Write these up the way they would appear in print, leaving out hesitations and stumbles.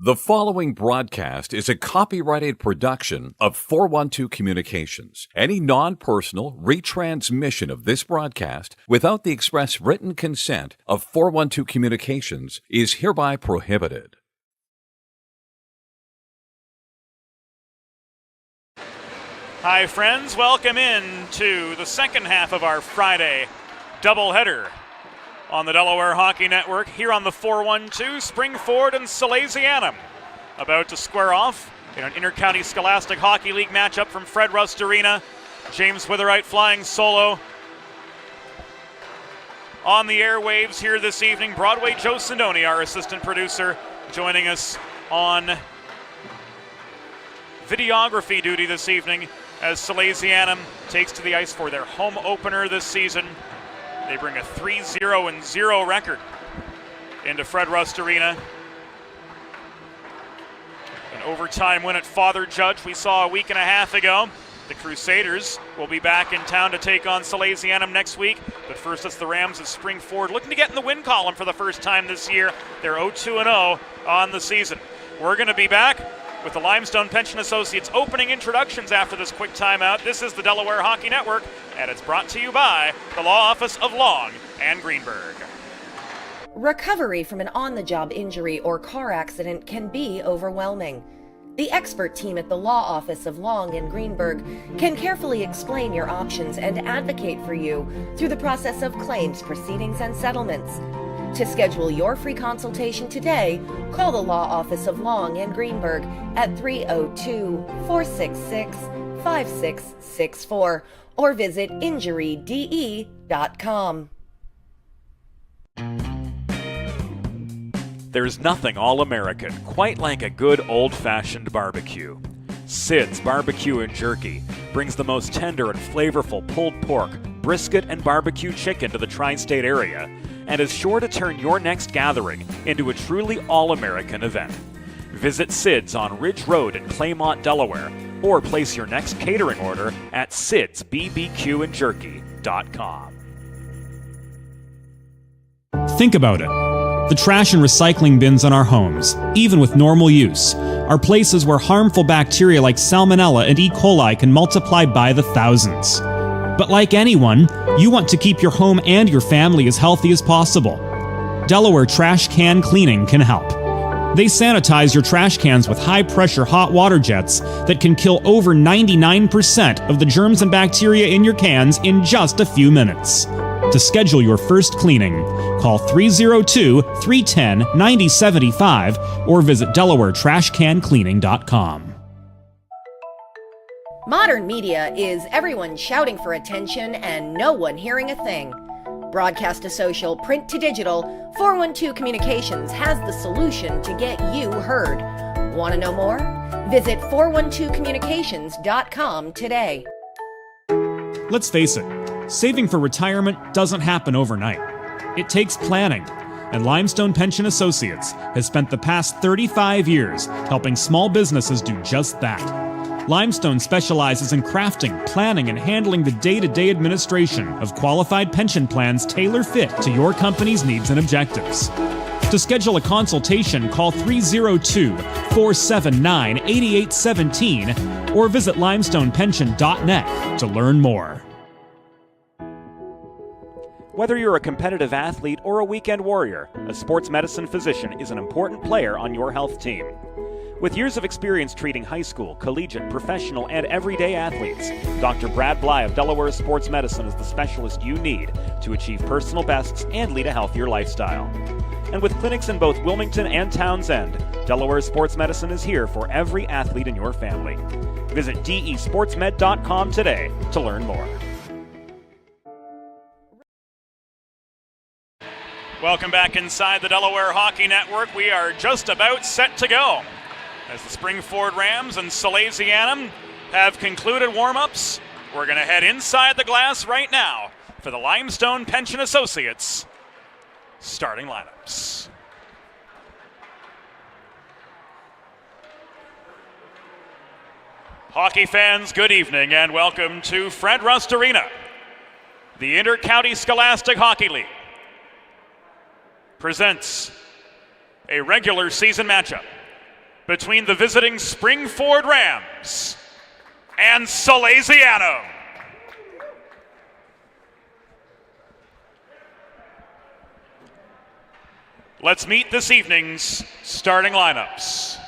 The following broadcast is a copyrighted production of 412 Communications. Any non-personal retransmission of this broadcast without the express written consent of 412 Communications is hereby prohibited. Hi, friends. Welcome in to the second half of our Friday doubleheader on the Delaware Hockey Network here on the 412. Springford and Salesianum about to square off in an Intercounty Scholastic Hockey League matchup from Fred Rust Arena. James Witherite flying solo on the airwaves here this evening. Broadway Joe Sindoni, our assistant producer, joining us on videography duty this evening as Salesianum takes to the ice for their home opener this season. They bring a 3-0-0 record into Fred Rust Arena. An overtime win at Father Judge we saw a week and a half ago. The Crusaders will be back in town to take on Salesianum next week. But first, it's the Rams of Springford looking to get in the win column for the first time this year. They're 0-2-0 on the season. We're going to be back with the Limestone Pension Associates opening introductions after this quick timeout. This is the Delaware Hockey Network, and it's brought to you by the Law Office of Long and Greenberg. Recovery from an on-the-job injury or car accident can be overwhelming. The expert team at the Law Office of Long and Greenberg can carefully explain your options and advocate for you through the process of claims, proceedings, and settlements. To schedule your free consultation today, call the Law Office of Long and Greenberg at 302-466-5664 or visit injuryde.com. There's nothing all-American quite like a good old-fashioned barbecue. Sid's Barbecue and Jerky brings the most tender and flavorful pulled pork, brisket, and barbecue chicken to the tri-state area and is sure to turn your next gathering into a truly all-American event. Visit Sid's on Ridge Road in Claymont, Delaware, or place your next catering order at sidsbbqandjerky.com. Think about it. The trash and recycling bins in our homes, even with normal use, are places where harmful bacteria like Salmonella and E. coli can multiply by the thousands. But like anyone, you want to keep your home and your family as healthy as possible. Delaware Trash Can Cleaning can help. They sanitize your trash cans with high-pressure hot water jets that can kill over 99% of the germs and bacteria in your cans in just a few minutes. To schedule your first cleaning, call 302-310-9075 or visit DelawareTrashCanCleaning.com. Modern media is everyone shouting for attention and no one hearing a thing. Broadcast to social, print to digital, 412 Communications has the solution to get you heard. Want to know more? Visit 412communications.com today. Let's face it, saving for retirement doesn't happen overnight. It takes planning, and Limestone Pension Associates has spent the past 35 years helping small businesses do just that. Limestone specializes in crafting, planning, and handling the day-to-day administration of qualified pension plans tailor-fit to your company's needs and objectives. To schedule a consultation, call 302-479-8817 or visit limestonepension.net to learn more. Whether you're a competitive athlete or a weekend warrior, a sports medicine physician is an important player on your health team. With years of experience treating high school, collegiate, professional, and everyday athletes, Dr. Brad Bly of Delaware Sports Medicine is the specialist you need to achieve personal bests and lead a healthier lifestyle. And with clinics in both Wilmington and Townsend, Delaware Sports Medicine is here for every athlete in your family. Visit desportsmed.com today to learn more. Welcome back inside the Delaware Hockey Network. We are just about set to go as the Springford Rams and Salesianum have concluded warm-ups. We're going to head inside the glass right now for the Limestone Pension Associates starting lineups. Hockey fans, good evening and welcome to Fred Rust Arena. The Inter-County Scholastic Hockey League presents a regular season matchup between the visiting Springford Rams and Salesianum. Let's meet this evening's starting lineups.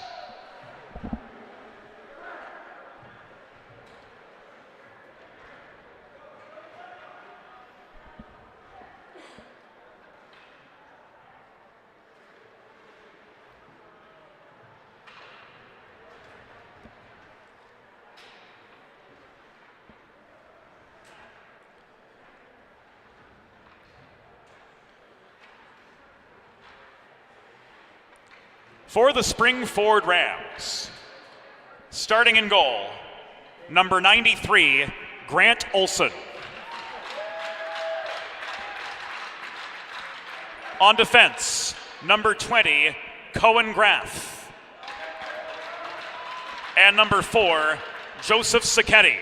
For the Springford Rams, starting in goal, number 93, Grant Olson. On defense, number 20, Cohen Graff. And number 4, Joseph Sacchetti.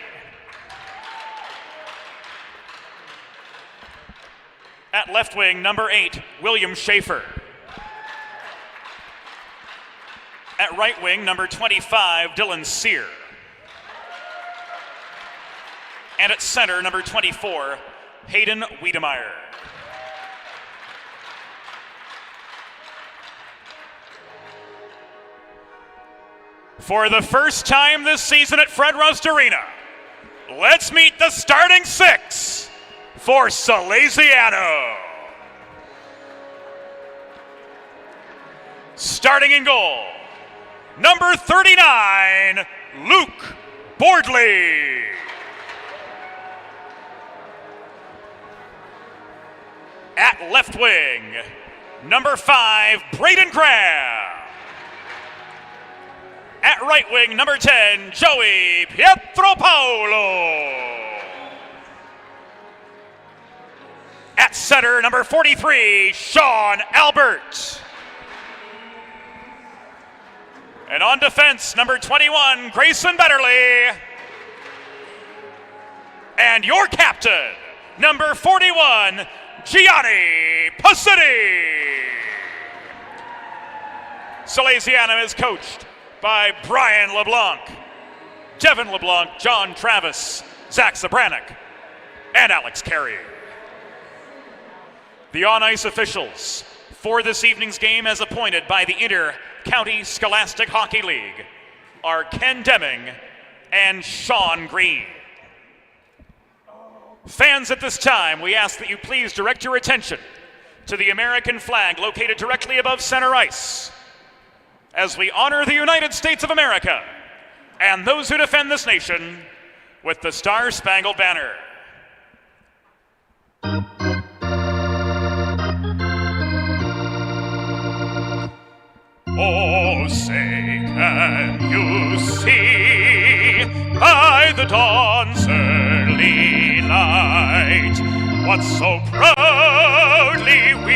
At left wing, number 8, William Schaefer. At right wing, number 25, Dylan Sear. And at center, number 24, Hayden Wiedemeyer. For the first time this season at Fred Rust Arena, let's meet the starting six for Salesiano. Starting in goal, number 39, Luke Bordley. At left wing, number 5, Braden Graham. At right wing, number 10, Joey Pietropaulo. At center, number 43, Sean Albert. And on defense, number 21, Grayson Betterly. And your captain, number 41, Gianni Pacitti. Salesianum is coached by Brian LeBlanc, Devin LeBlanc, John Travis, Zach Zabranik, and Alex Carey. The on-ice officials for this evening's game, as appointed by the Inter-County Scholastic Hockey League, are Ken Deming and Sean Green. Fans, at this time, we ask that you please direct your attention to the American flag located directly above center ice as we honor the United States of America and those who defend this nation with the Star-Spangled Banner. Oh, say, can you see by the dawn's early light what so proudly we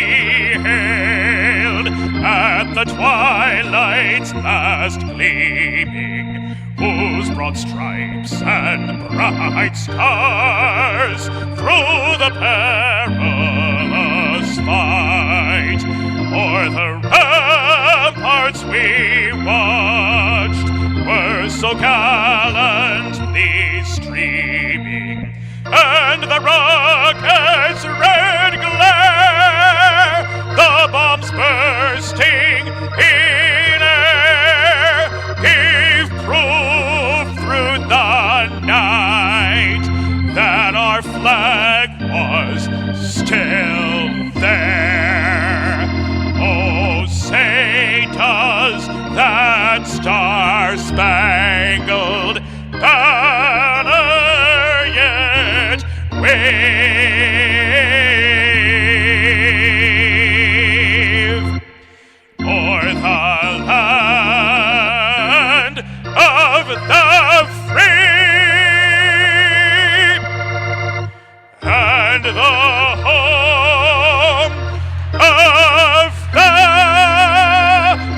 hailed at the twilight's last gleaming, whose broad stripes and bright stars through the perilous fight o'er the ramparts we watched were so gallantly streaming, and the rocket's red glare, the bombs bursting in air, gave proof through the night that our flag was still there. Oh, say does that star-spangled banner yet wave o'er the land of the free and the home of the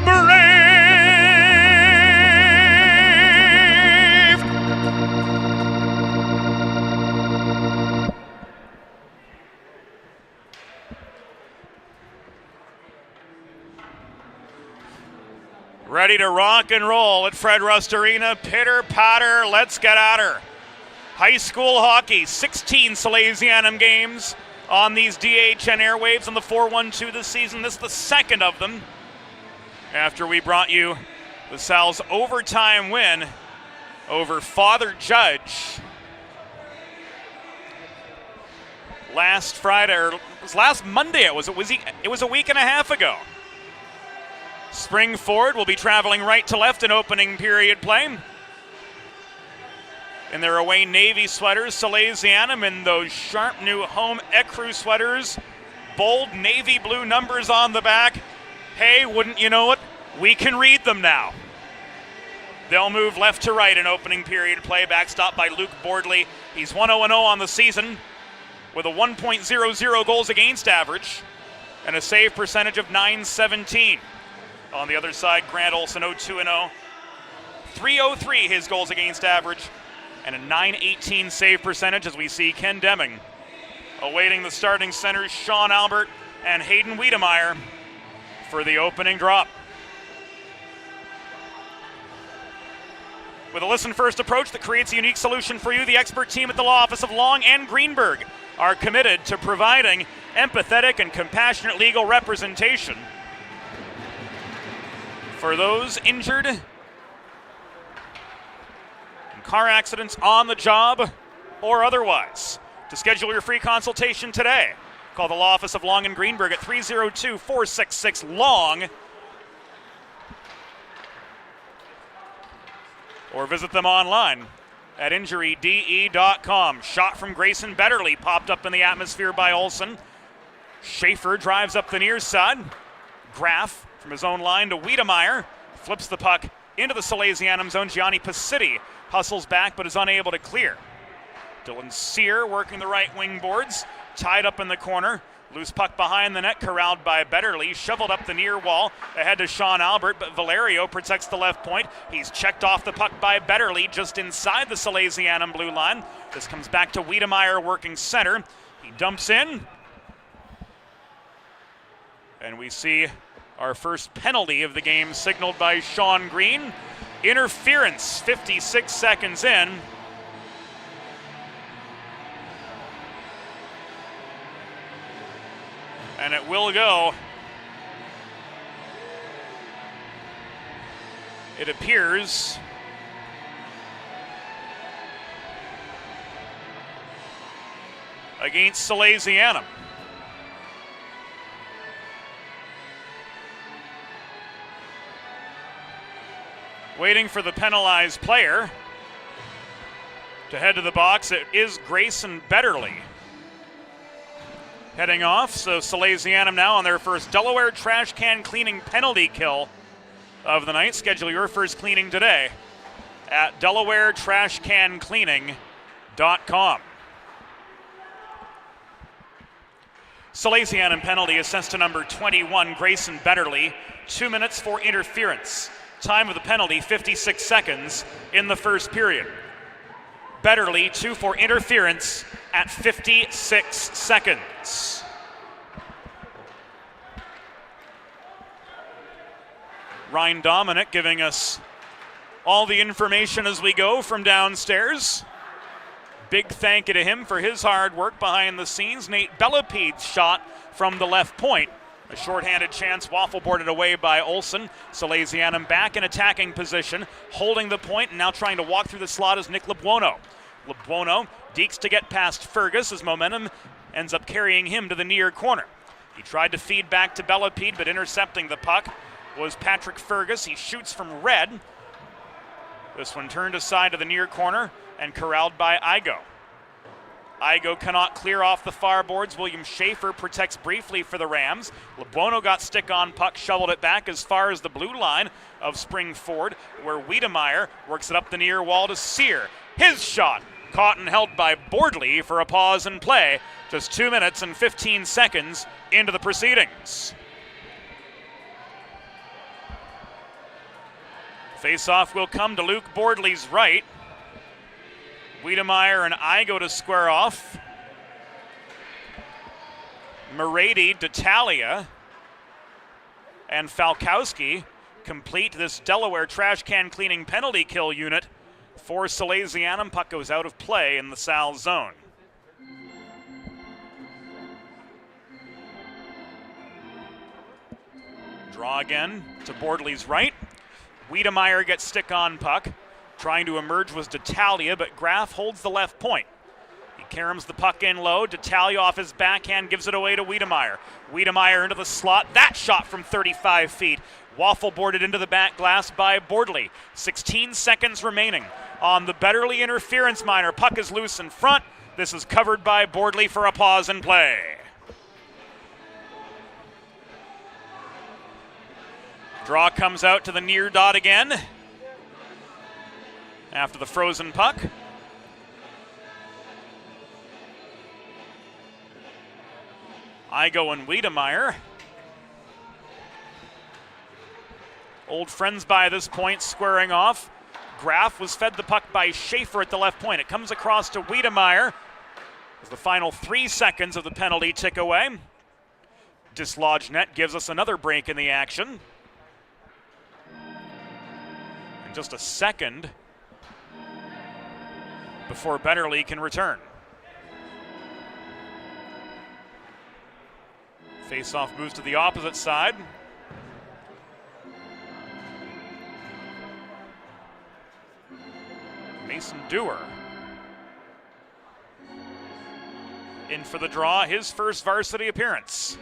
brave. Ready to rock and roll at Fred Rust Arena. Pitter patter, let's get at her. High school hockey, 16 Salesianum games on these DHN airwaves on the 412 this season. This is the second of them after we brought you the Sal's overtime win over Father Judge last Friday, or it was last Monday. It was a week and a half ago. Spring Ford will be traveling right to left in opening period play. In their away navy sweaters, Salesianum in those sharp new home ecru sweaters, bold navy blue numbers on the back. Hey, wouldn't you know it? We can read them now. They'll move left to right in opening period play, backstopped by Luke Bordley. He's 1-0-0 on the season with a 1.00 goals against average and a save percentage of .917. On the other side, Grant Olson 0-2-0. 303 his goals against average and a .918 save percentage, as we see Ken Deming awaiting the starting centers Sean Albert and Hayden Wiedemeyer for the opening drop. With a listen-first approach that creates a unique solution for you, the expert team at the law office of Long and Greenberg are committed to providing empathetic and compassionate legal representation for those injured in car accidents, on the job, or otherwise. To schedule your free consultation today, call the law office of Long and Greenberg at 302-466-LONG or visit them online at injuryde.com. Shot from Grayson Betterly popped up in the atmosphere by Olson. Schaefer drives up the near side. Graf from his own line to Wiedemeyer. Flips the puck into the Salesianum zone. Gianni Pacitti hustles back but is unable to clear. Dylan Sear working the right wing boards. Tied up in the corner. Loose puck behind the net, corralled by Betterly, shoveled up the near wall, ahead to Sean Albert, but Valerio protects the left point. He's checked off the puck by Betterly, just inside the Salesianum blue line. This comes back to Wiedemeyer working center. He dumps in. And we see our first penalty of the game signaled by Sean Green. Interference, 56 seconds in. And it will go. It appears against Salesianum. Waiting for the penalized player to head to the box. It is Grayson Betterly heading off. So Salesianum now on their first Delaware trash can cleaning penalty kill of the night. Schedule your first cleaning today at DelawareTrashCanCleaning.com. Salesianum penalty assessed to number 21, Grayson Betterly. 2 minutes for interference. Time of the penalty, 56 seconds in the first period. Betterly, 2 for interference at 56 seconds. Ryan Dominic giving us all the information as we go from downstairs. Big thank you to him for his hard work behind the scenes. Nate Bellapede's shot from the left point. A shorthanded chance, waffle boarded away by Olsen. Salesianum back in attacking position, holding the point and now trying to walk through the slot is Nick Lebuono. Lebuono deeks to get past Fergus as momentum ends up carrying him to the near corner. He tried to feed back to Bellapede, but intercepting the puck was Patrick Fergus. He shoots from red. This one turned aside to the near corner and corralled by Igo. Igo cannot clear off the far boards. William Schaefer protects briefly for the Rams. Lebuono got stick on puck, shoveled it back as far as the blue line of Spring Ford, where Wiedemeyer works it up the near wall to Sear. His shot caught and held by Bordley for a pause in play. Just 2 minutes and 15 seconds into the proceedings. Face-off will come to Luke Bordley's right. Wiedemeyer and Igo to square off. Morady, D'Italia, and Falkowski complete this Delaware trash can cleaning penalty kill unit for Salesianum. Puck goes out of play in the Sal zone. Draw again to Bordley's right. Wiedemeyer gets stick on puck. Trying to emerge was D'Italia, but Graf holds the left point. He caroms the puck in low. D'Italia off his backhand gives it away to Wiedemeyer. Wiedemeyer into the slot. That shot from 35 feet. Waffle boarded into the back glass by Bordley. 16 seconds remaining on the Betterly interference minor. Puck is loose in front. This is covered by Bordley for a pause in play. Draw comes out to the near dot again after the frozen puck. Igo and Wiedemeyer. Old friends by this point, squaring off. Graf was fed the puck by Schaefer at the left point. It comes across to Wiedemeyer as the final 3 seconds of the penalty tick away. Dislodged net gives us another break in the action. And just a second before Betterly can return. Face-off moves to the opposite side. Mason Dewar in for the draw, his first varsity appearance.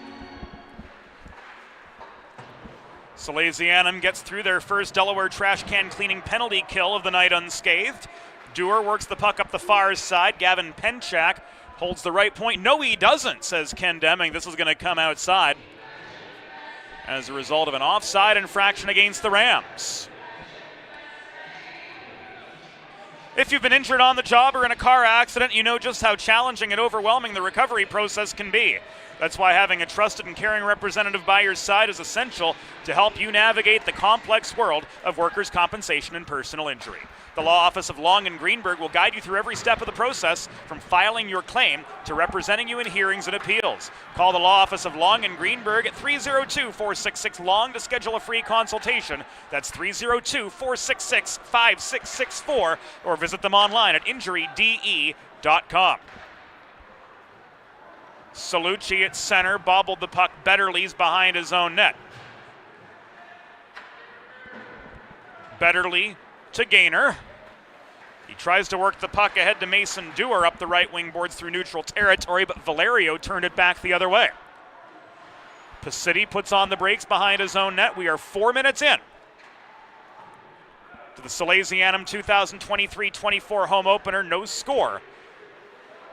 Salesianum gets through their first Delaware trash can cleaning penalty kill of the night unscathed. Dewar works the puck up the far side. Gavin Penchak holds the right point. No, he doesn't, says Ken Deming. This is going to come outside. as a result of an offside infraction against the Rams. If you've been injured on the job or in a car accident, you know just how challenging and overwhelming the recovery process can be. That's why having a trusted and caring representative by your side is essential to help you navigate the complex world of workers' compensation and personal injury. The Law Office of Long and Greenberg will guide you through every step of the process, from filing your claim to representing you in hearings and appeals. Call the Law Office of Long and Greenberg at 302-466-LONG to schedule a free consultation. That's 302-466-5664, or visit them online at injuryde.com. Salucci at center, bobbled the puck. Betterly's behind his own net. Betterly to Gaynor. He tries to work the puck ahead to Mason Dewar up the right wing boards through neutral territory, but Valerio turned it back the other way. Pacitti puts on the brakes behind his own net. We are 4 minutes in to the Salesianum 2023-24 home opener. No score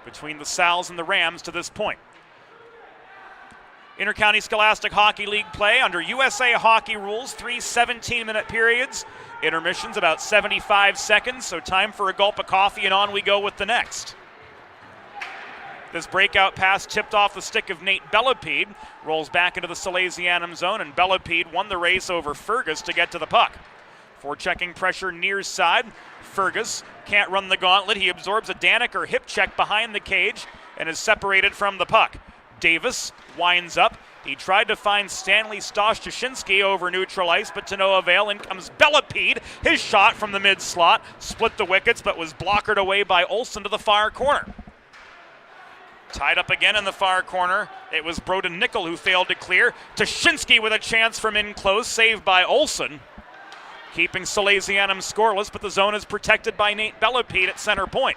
between the Sals and the Rams to this point. Intercounty Scholastic Hockey League play under USA Hockey rules, 3 17-minute periods. Intermissions about 75 seconds, so time for a gulp of coffee, and on we go with the next. This breakout pass tipped off the stick of Nate Bellapede, rolls back into the Salesianum zone, and Bellapede won the race over Fergus to get to the puck. Forechecking pressure near side. Fergus can't run the gauntlet. He absorbs a Daniker hip check behind the cage and is separated from the puck. Davis winds up. He tried to find Stanley Stosh-Jashinsky over neutral ice, but to no avail. In comes Bellapede. His shot from the mid-slot split the wickets, but was blockered away by Olsen to the far corner. Tied up again in the far corner. It was Broden Nickel who failed to clear. Jashinsky with a chance from in close, saved by Olsen. Keeping Salesianum scoreless, but the zone is protected by Nate Bellapede at center point.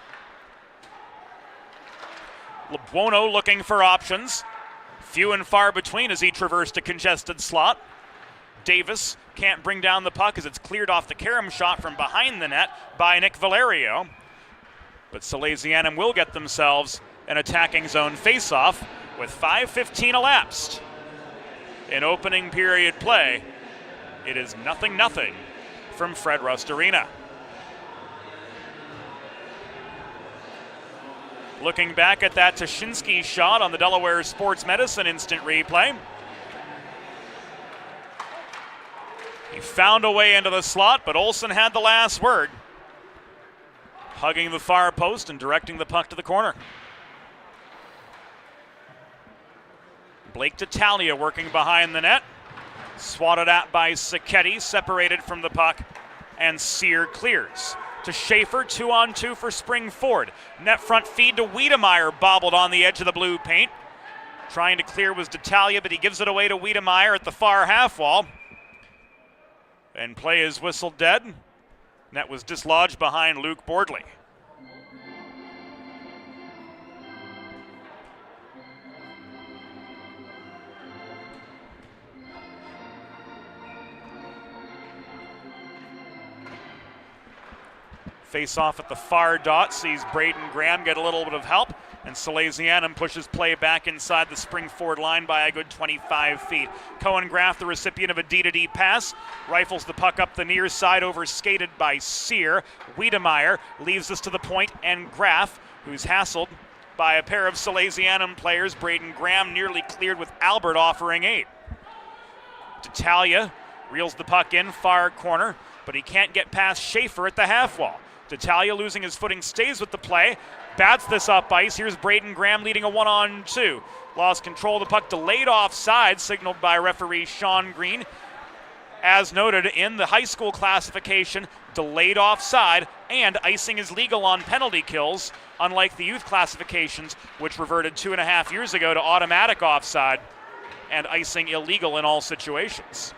Lebuono looking for options. Few and far between as he traversed a congested slot. Davis can't bring down the puck as it's cleared off the carom shot from behind the net by Nick Valerio. But Salesianum will get themselves an attacking zone faceoff with 5:15 elapsed. In opening period play, it is 0-0 from Fred Rust Arena. Looking back at that Tashinsky shot on the Delaware Sports Medicine instant replay. He found a way into the slot, but Olsen had the last word, hugging the far post and directing the puck to the corner. Blake D'Italia working behind the net. Swatted at by Sacchetti, separated from the puck, and Sear clears. To Schaefer, 2-on-2 for Springford. Net front feed to Wiedemeyer, bobbled on the edge of the blue paint. Trying to clear was D'Italia, but he gives it away to Wiedemeyer at the far half wall. And play is whistled dead. Net was dislodged behind Luke Bordley. Face off at the far dot, sees Braden Graham get a little bit of help, and Salesianum pushes play back inside the Springford line by a good 25 feet. Cohen Graff, the recipient of a D-to-D pass, rifles the puck up the near side, overskated by Sear. Wiedemeyer leaves us to the point, and Graff, who's hassled by a pair of Salesianum players. Braden Graham nearly cleared with Albert offering aid. D'Italia reels the puck in, far corner, but he can't get past Schaefer at the half wall. D'Italia losing his footing stays with the play, bats this up ice. Here's Braden Graham leading a 1-on-2. Lost control of the puck, delayed offside, signaled by referee Sean Green. As noted in the high school classification, delayed offside and icing is legal on penalty kills, unlike the youth classifications, which reverted 2.5 years ago to automatic offside and icing illegal in all situations.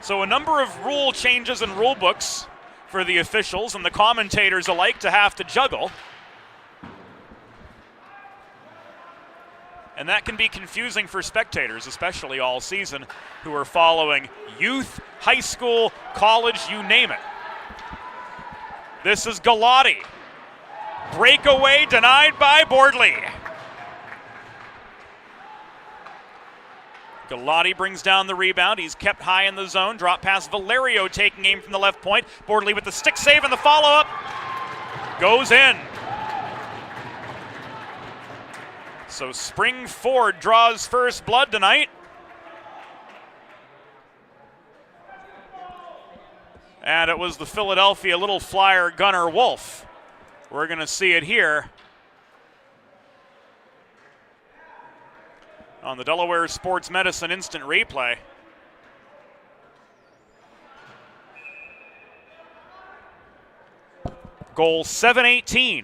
So a number of rule changes and rule books for the officials and the commentators alike to have to juggle. And that can be confusing for spectators, especially all season, who are following youth, high school, college, you name it. This is Galati. Breakaway denied by Bordley. Galati brings down the rebound. He's kept high in the zone. Drop pass, Valerio taking aim from the left point. Bordley with the stick save, and the follow-up goes in. So Spring Ford draws first blood tonight. And it was the Philadelphia little flyer Gunnar Wolf. We're going to see it here on the Delaware Sports Medicine instant replay. Goal 7:18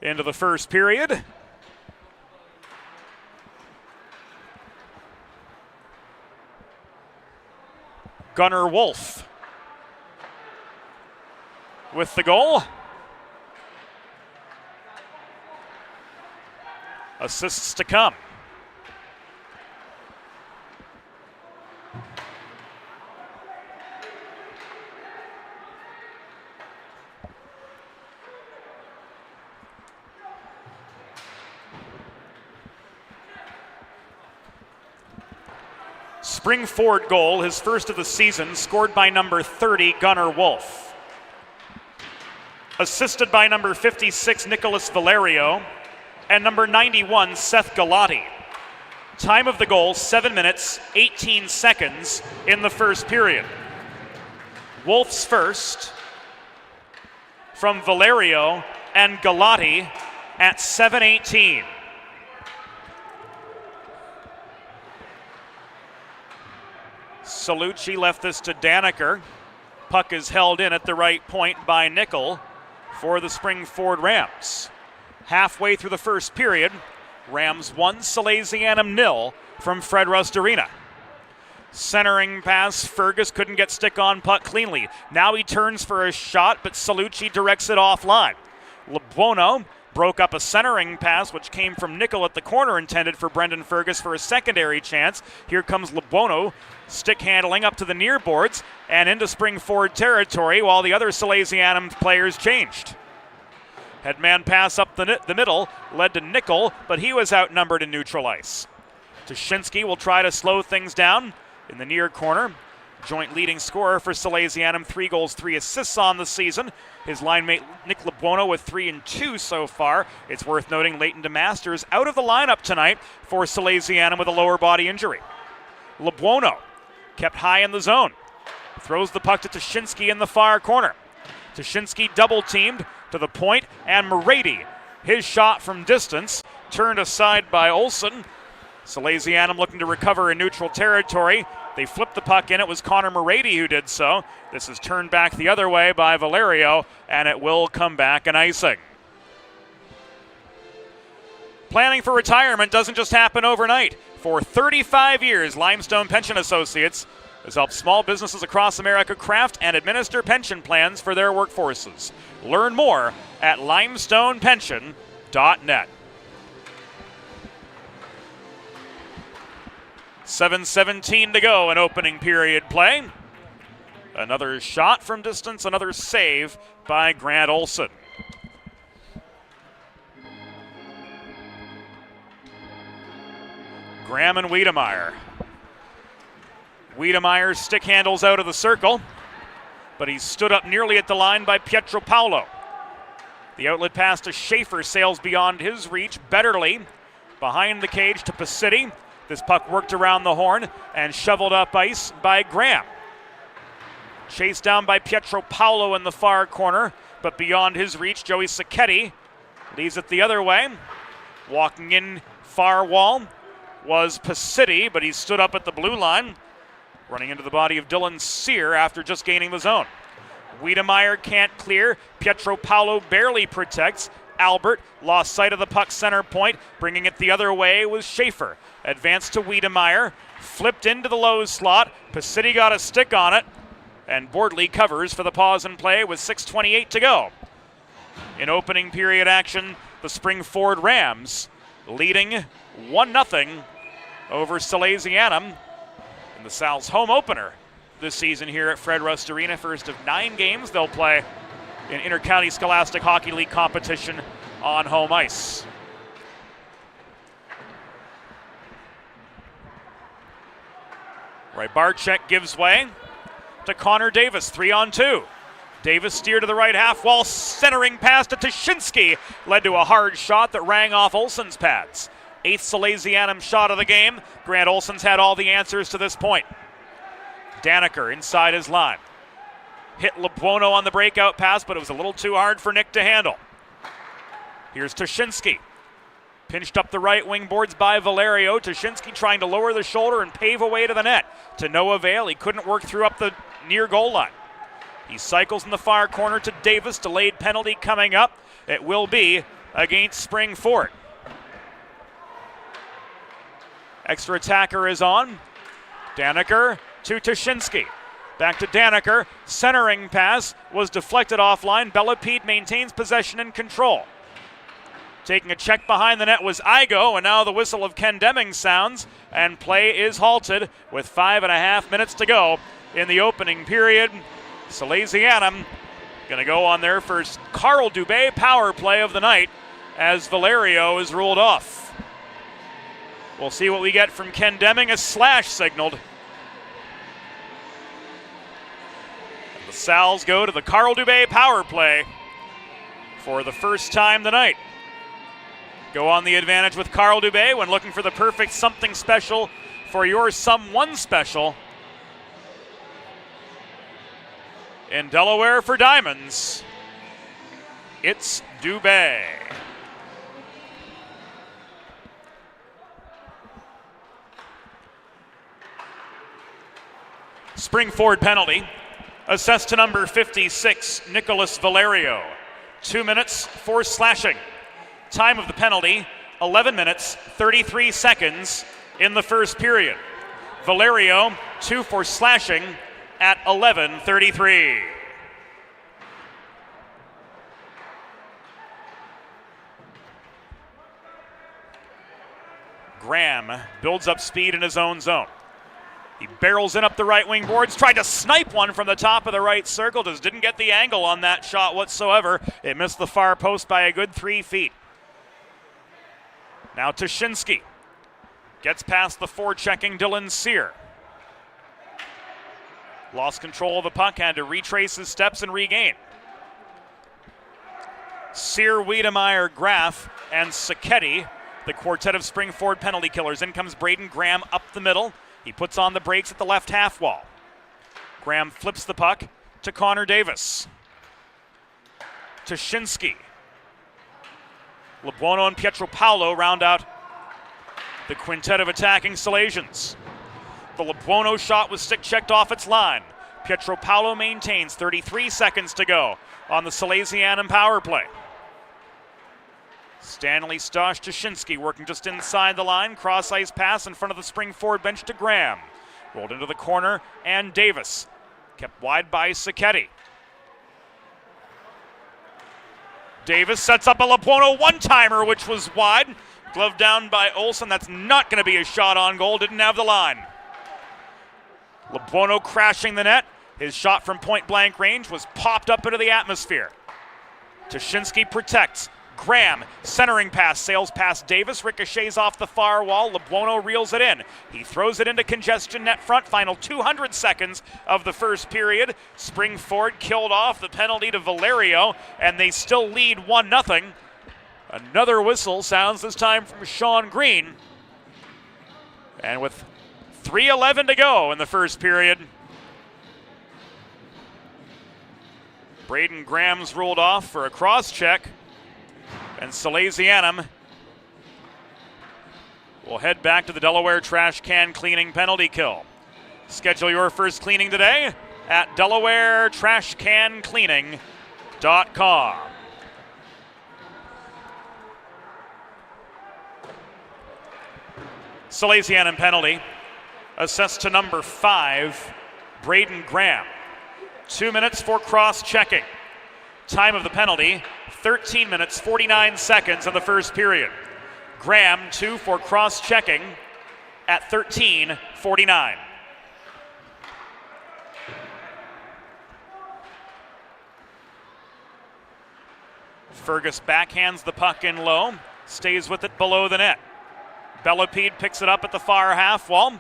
into the first period. Gunnar Wolf with the goal. Assists to come. Spring Ford goal, his first of the season, scored by number 30, Gunnar Wolf. Assisted by number 56, Nicholas Valerio, and number 91, Seth Galati. Time of the goal, 7 minutes, 18 seconds in the first period. Wolf's first from Valerio and Galati at 7:18. Salucci left this to Daniker. Puck is held in at the right point by Nickel for the Spring Ford Rams. Halfway through the first period, Rams 1, Salesianum 0 from Fred Rust Arena. Centering pass, Fergus couldn't get stick on puck cleanly. Now he turns for a shot, but Salucci directs it offline. Lebuono broke up a centering pass, which came from Nickel at the corner, intended for Brendan Fergus for a secondary chance. Here comes Lebuono, stick handling up to the near boards and into Spring Ford territory while the other Salesianum players changed. Headman pass up the middle led to Nickel, but he was outnumbered in neutral ice. Tuschinski will try to slow things down in the near corner. Joint leading scorer for Salesianum, 3 goals, 3 assists on the season. His line mate Nick Lebuono with 3 and 2 so far. It's worth noting Leighton DeMasters out of the lineup tonight for Salesianum with a lower body injury. Lebuono kept high in the zone. Throws the puck to Tuschinski in the far corner. Tuschinski double teamed to the point, and Morady, his shot from distance, turned aside by Olsen. Salesianum looking to recover in neutral territory. They flipped the puck in. It was Connor Morady who did so. This is turned back the other way by Valerio, and it will come back an icing. Planning for retirement doesn't just happen overnight. For 35 years, Limestone Pension Associates has helped small businesses across America craft and administer pension plans for their workforces. Learn more at limestonepension.net. 7:17 to go in opening period play. Another shot from distance, another save by Grant Olson. Graham and Wiedemeyer. Wiedemeyer's stick handles out of the circle, but he's stood up nearly at the line by Pietro Paolo. The outlet pass to Schaefer sails beyond his reach. Betterly behind the cage to Pacitti. This puck worked around the horn and shoveled up ice by Graham. Chased down by Pietro Paolo in the far corner, but beyond his reach, Joey Sacchetti leaves it the other way. Walking in far wall was Pacitti, but he stood up at the blue line, running into the body of Dylan Sear after just gaining the zone. Wiedemeyer can't clear. Pietro Paolo barely protects. Albert lost sight of the puck center point. Bringing it the other way was Schaefer. Advanced to Wiedemeyer. Flipped into the low slot. Pacitti got a stick on it. And Bordley covers for the pause and play with 6:28 to go. In opening period action, the Spring Ford Rams leading 1-0 over Salesianum in the Sal's home opener this season here at Fred Rust Arena. First of 9 games they'll play in Intercounty Scholastic Hockey League competition on home ice. Rybarczyk gives way to Connor Davis, 3-on-2. Davis steered to the right half wall, centering pass to Tuschinski. Led to a hard shot that rang off Olsen's pads. 8th Salesianum shot of the game. Grant Olsen's had all the answers to this point. Daneker inside his line. Hit Lebuono on the breakout pass, but it was a little too hard for Nick to handle. Here's Tuschinski. Pinched up the right wing boards by Valerio. Tuschinski trying to lower the shoulder and pave away to the net. To no avail. He couldn't work through up the near goal line. He cycles in the far corner to Davis. Delayed penalty coming up. It will be against Spring-Ford. Extra attacker is on. Daneker to Tuschinski. Back to Daneker. Centering pass was deflected offline. Bellepede maintains possession and control. Taking a check behind the net was Igo, and now the whistle of Ken Deming sounds, and play is halted with 5.5 minutes to go in the opening period. Salesianum going to go on their first Carl Dubé power play of the night as Valerio is ruled off. We'll see what we get from Ken Deming. A slash signaled. And the Sals go to the Carl Dubé power play for the first time tonight. Go on the advantage with Carl Dubé when looking for the perfect something special for your someone special. In Delaware for Diamonds, it's Dubé. Spring-Ford penalty, assessed to number 56, Nicholas Valerio. 2 minutes for slashing. Time of the penalty, 11 minutes, 33 seconds in the first period. Valerio, 2 for slashing at 11:33. Graham builds up speed in his own zone. He barrels in up the right wing boards, tried to snipe one from the top of the right circle, just didn't get the angle on that shot whatsoever. It missed the far post by a good 3 feet. Now Tuschinski gets past the forechecking Dylan Sear. Lost control of the puck, had to retrace his steps and regain. Sear, Wiedemeyer, Graff, and Sacchetti, the quartet of Spring-Ford penalty killers. In comes Braden Graham up the middle. He puts on the brakes at the left half wall. Graham flips the puck to Connor Davis. Tuschinski. Lebuono and Pietropaulo round out the quintet of attacking Salesians. The Lebuono shot was stick-checked off its line. Pietropaulo maintains 33 seconds to go on the Salesianum power play. Stanley Stosh Tuschinski working just inside the line. Cross-ice pass in front of the Spring-Ford bench to Graham. Rolled into the corner, and Davis kept wide by Sacchetti. Davis sets up a Lebuono one-timer, which was wide. Gloved down by Olsen. That's not going to be a shot on goal. Didn't have the line. Lebuono crashing the net. His shot from point-blank range was popped up into the atmosphere. Tuschinski protects. Graham, centering pass, sails past Davis, ricochets off the far wall. Lebuono reels it in. He throws it into congestion net front. Final 200 seconds of the first period. Spring-Ford killed off the penalty to Valerio, and they still lead 1-0. Another whistle sounds this time from Sean Green. And with 3:11 to go in the first period, Braden Graham's ruled off for a cross-check. And Salesianum will head back to the Delaware trash can cleaning penalty kill. Schedule your first cleaning today at DelawareTrashCanCleaning.com. Salesianum penalty assessed to number 5, Braden Graham. 2 minutes for cross-checking. Time of the penalty, 13 minutes, 49 seconds in the first period. Graham, 2 for cross-checking at 13:49. Fergus backhands the puck in low, stays with it below the net. Bellepede picks it up at the far half wall.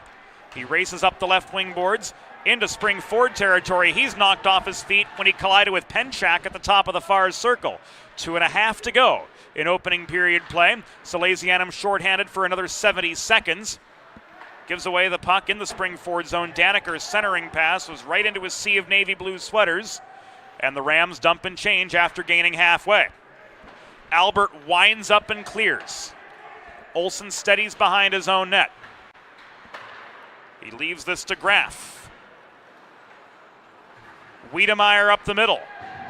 He races up the left wing boards into Spring Ford territory. He's knocked off his feet when he collided with Penchak at the top of the far circle. 2.5 to go in opening period play. Salesianum shorthanded for another 70 seconds. Gives away the puck in the Spring Ford zone. Daniker's centering pass was right into a sea of navy blue sweaters. And the Rams dump and change after gaining halfway. Albert winds up and clears. Olsen steadies behind his own net. He leaves this to Graff. Wiedemeyer up the middle.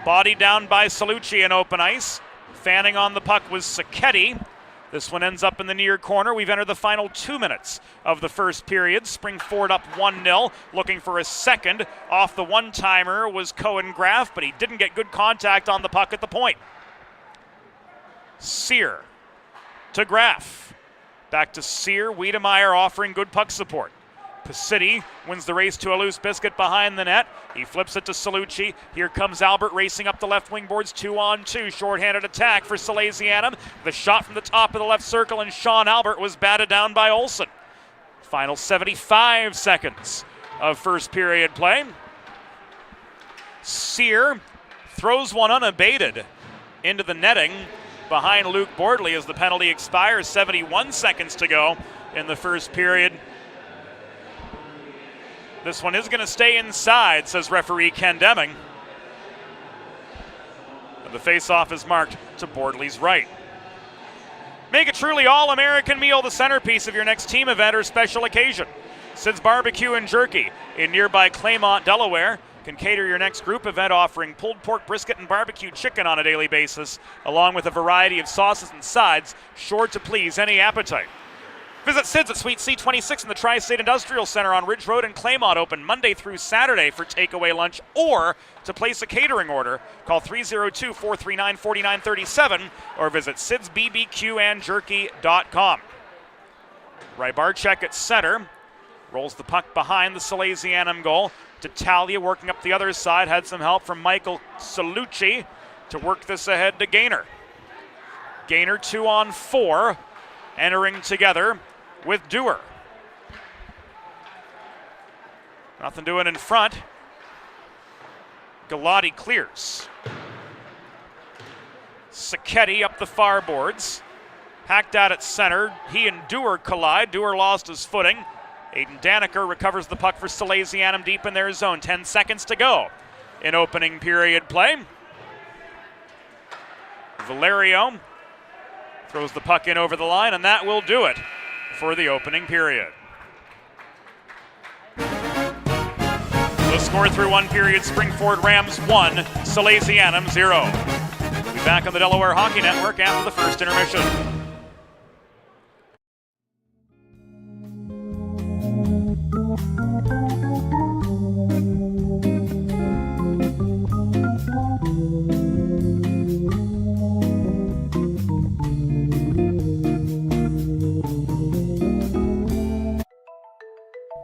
Body down by Salucci in open ice. Fanning on the puck was Sacchetti. This one ends up in the near corner. We've entered the final 2 minutes of the first period. Spring Ford up 1-0. Looking for a second. Off the one-timer was Cohen Graff, but he didn't get good contact on the puck at the point. Sear to Graff. Back to Sear. Wiedemeyer offering good puck support. Pacitti wins the race to a loose biscuit behind the net. He flips it to Salucci. Here comes Albert racing up the left wing boards. 2-on-2. Shorthanded attack for Salesianum. The shot from the top of the left circle, and Sean Albert was batted down by Olsen. Final 75 seconds of first period play. Sear throws one unabated into the netting behind Luke Bordley as the penalty expires. 71 seconds to go in the first period. This one is going to stay inside, says referee Ken Deming. And the face-off is marked to Bordley's right. Make a truly all-American meal the centerpiece of your next team event or special occasion. Sid's Barbecue and Jerky in nearby Claymont, Delaware can cater your next group event, offering pulled pork brisket and barbecue chicken on a daily basis, along with a variety of sauces and sides, sure to please any appetite. Visit Sid's at Suite C26 in the Tri-State Industrial Center on Ridge Road in Claymont, open Monday through Saturday for takeaway lunch, or to place a catering order, call 302-439-4937 or visit sidsbbqandjerky.com. Rybarczyk at center, rolls the puck behind the Salesianum goal to Talia, working up the other side, had some help from Michael Salucci to work this ahead to Gaynor. Gaynor 2-on-4, entering together with Dewar. Nothing doing in front. Galati clears. Sacchetti up the far boards. Hacked out at center. He and Dewar collide. Dewar lost his footing. Aiden Daniker recovers the puck for Salesianum deep in their zone. 10 seconds to go in opening period play. Valerio throws the puck in over the line, and that will do it for the opening period. The score through one period: Springford Rams 1, Salesianum 0. We'll be back on the Delaware Hockey Network after the first intermission.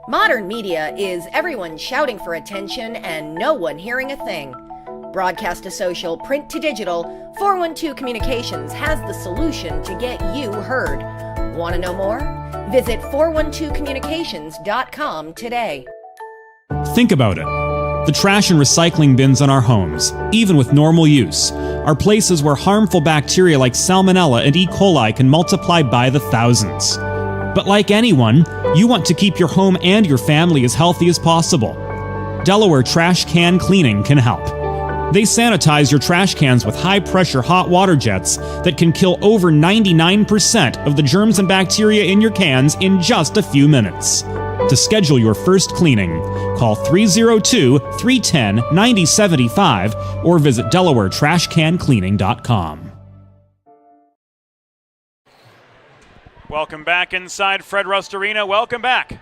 Modern media is everyone shouting for attention and no one hearing a thing. Broadcast to social, print to digital, 412 Communications has the solution to get you heard. Want to know more? Visit 412communications.com today. Think about it. The trash and recycling bins in our homes, even with normal use, are places where harmful bacteria like Salmonella and E. coli can multiply by the thousands. But like anyone, you want to keep your home and your family as healthy as possible. Delaware Trash Can Cleaning can help. They sanitize your trash cans with high-pressure hot water jets that can kill over 99% of the germs and bacteria in your cans in just a few minutes. To schedule your first cleaning, call 302-310-9075 or visit DelawareTrashCanCleaning.com. Welcome back inside Fred Rust Arena. Welcome back to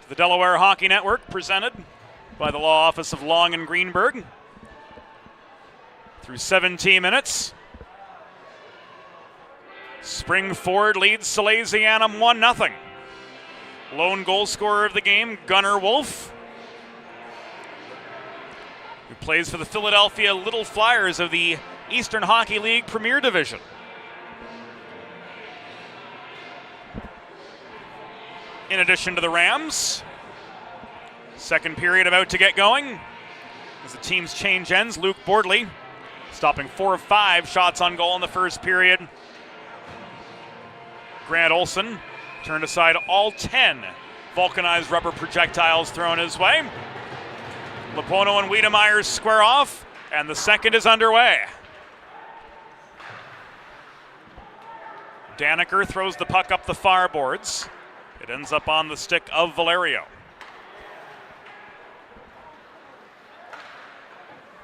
the Delaware Hockey Network, presented by the Law Office of Long and Greenberg. Through 17 minutes, Springford leads Salesianum 1-0. Lone goal scorer of the game, Gunnar Wolf, who plays for the Philadelphia Little Flyers of the Eastern Hockey League Premier Division. in addition to the Rams. Second period about to get going. As the teams change ends, Luke Bordley stopping 4 of 5 shots on goal in the first period. Grant Olson turned aside all 10 vulcanized rubber projectiles thrown his way. Lepono and Wiedemeyer square off, and the second is underway. Daneker throws the puck up the far boards. It ends up on the stick of Valerio.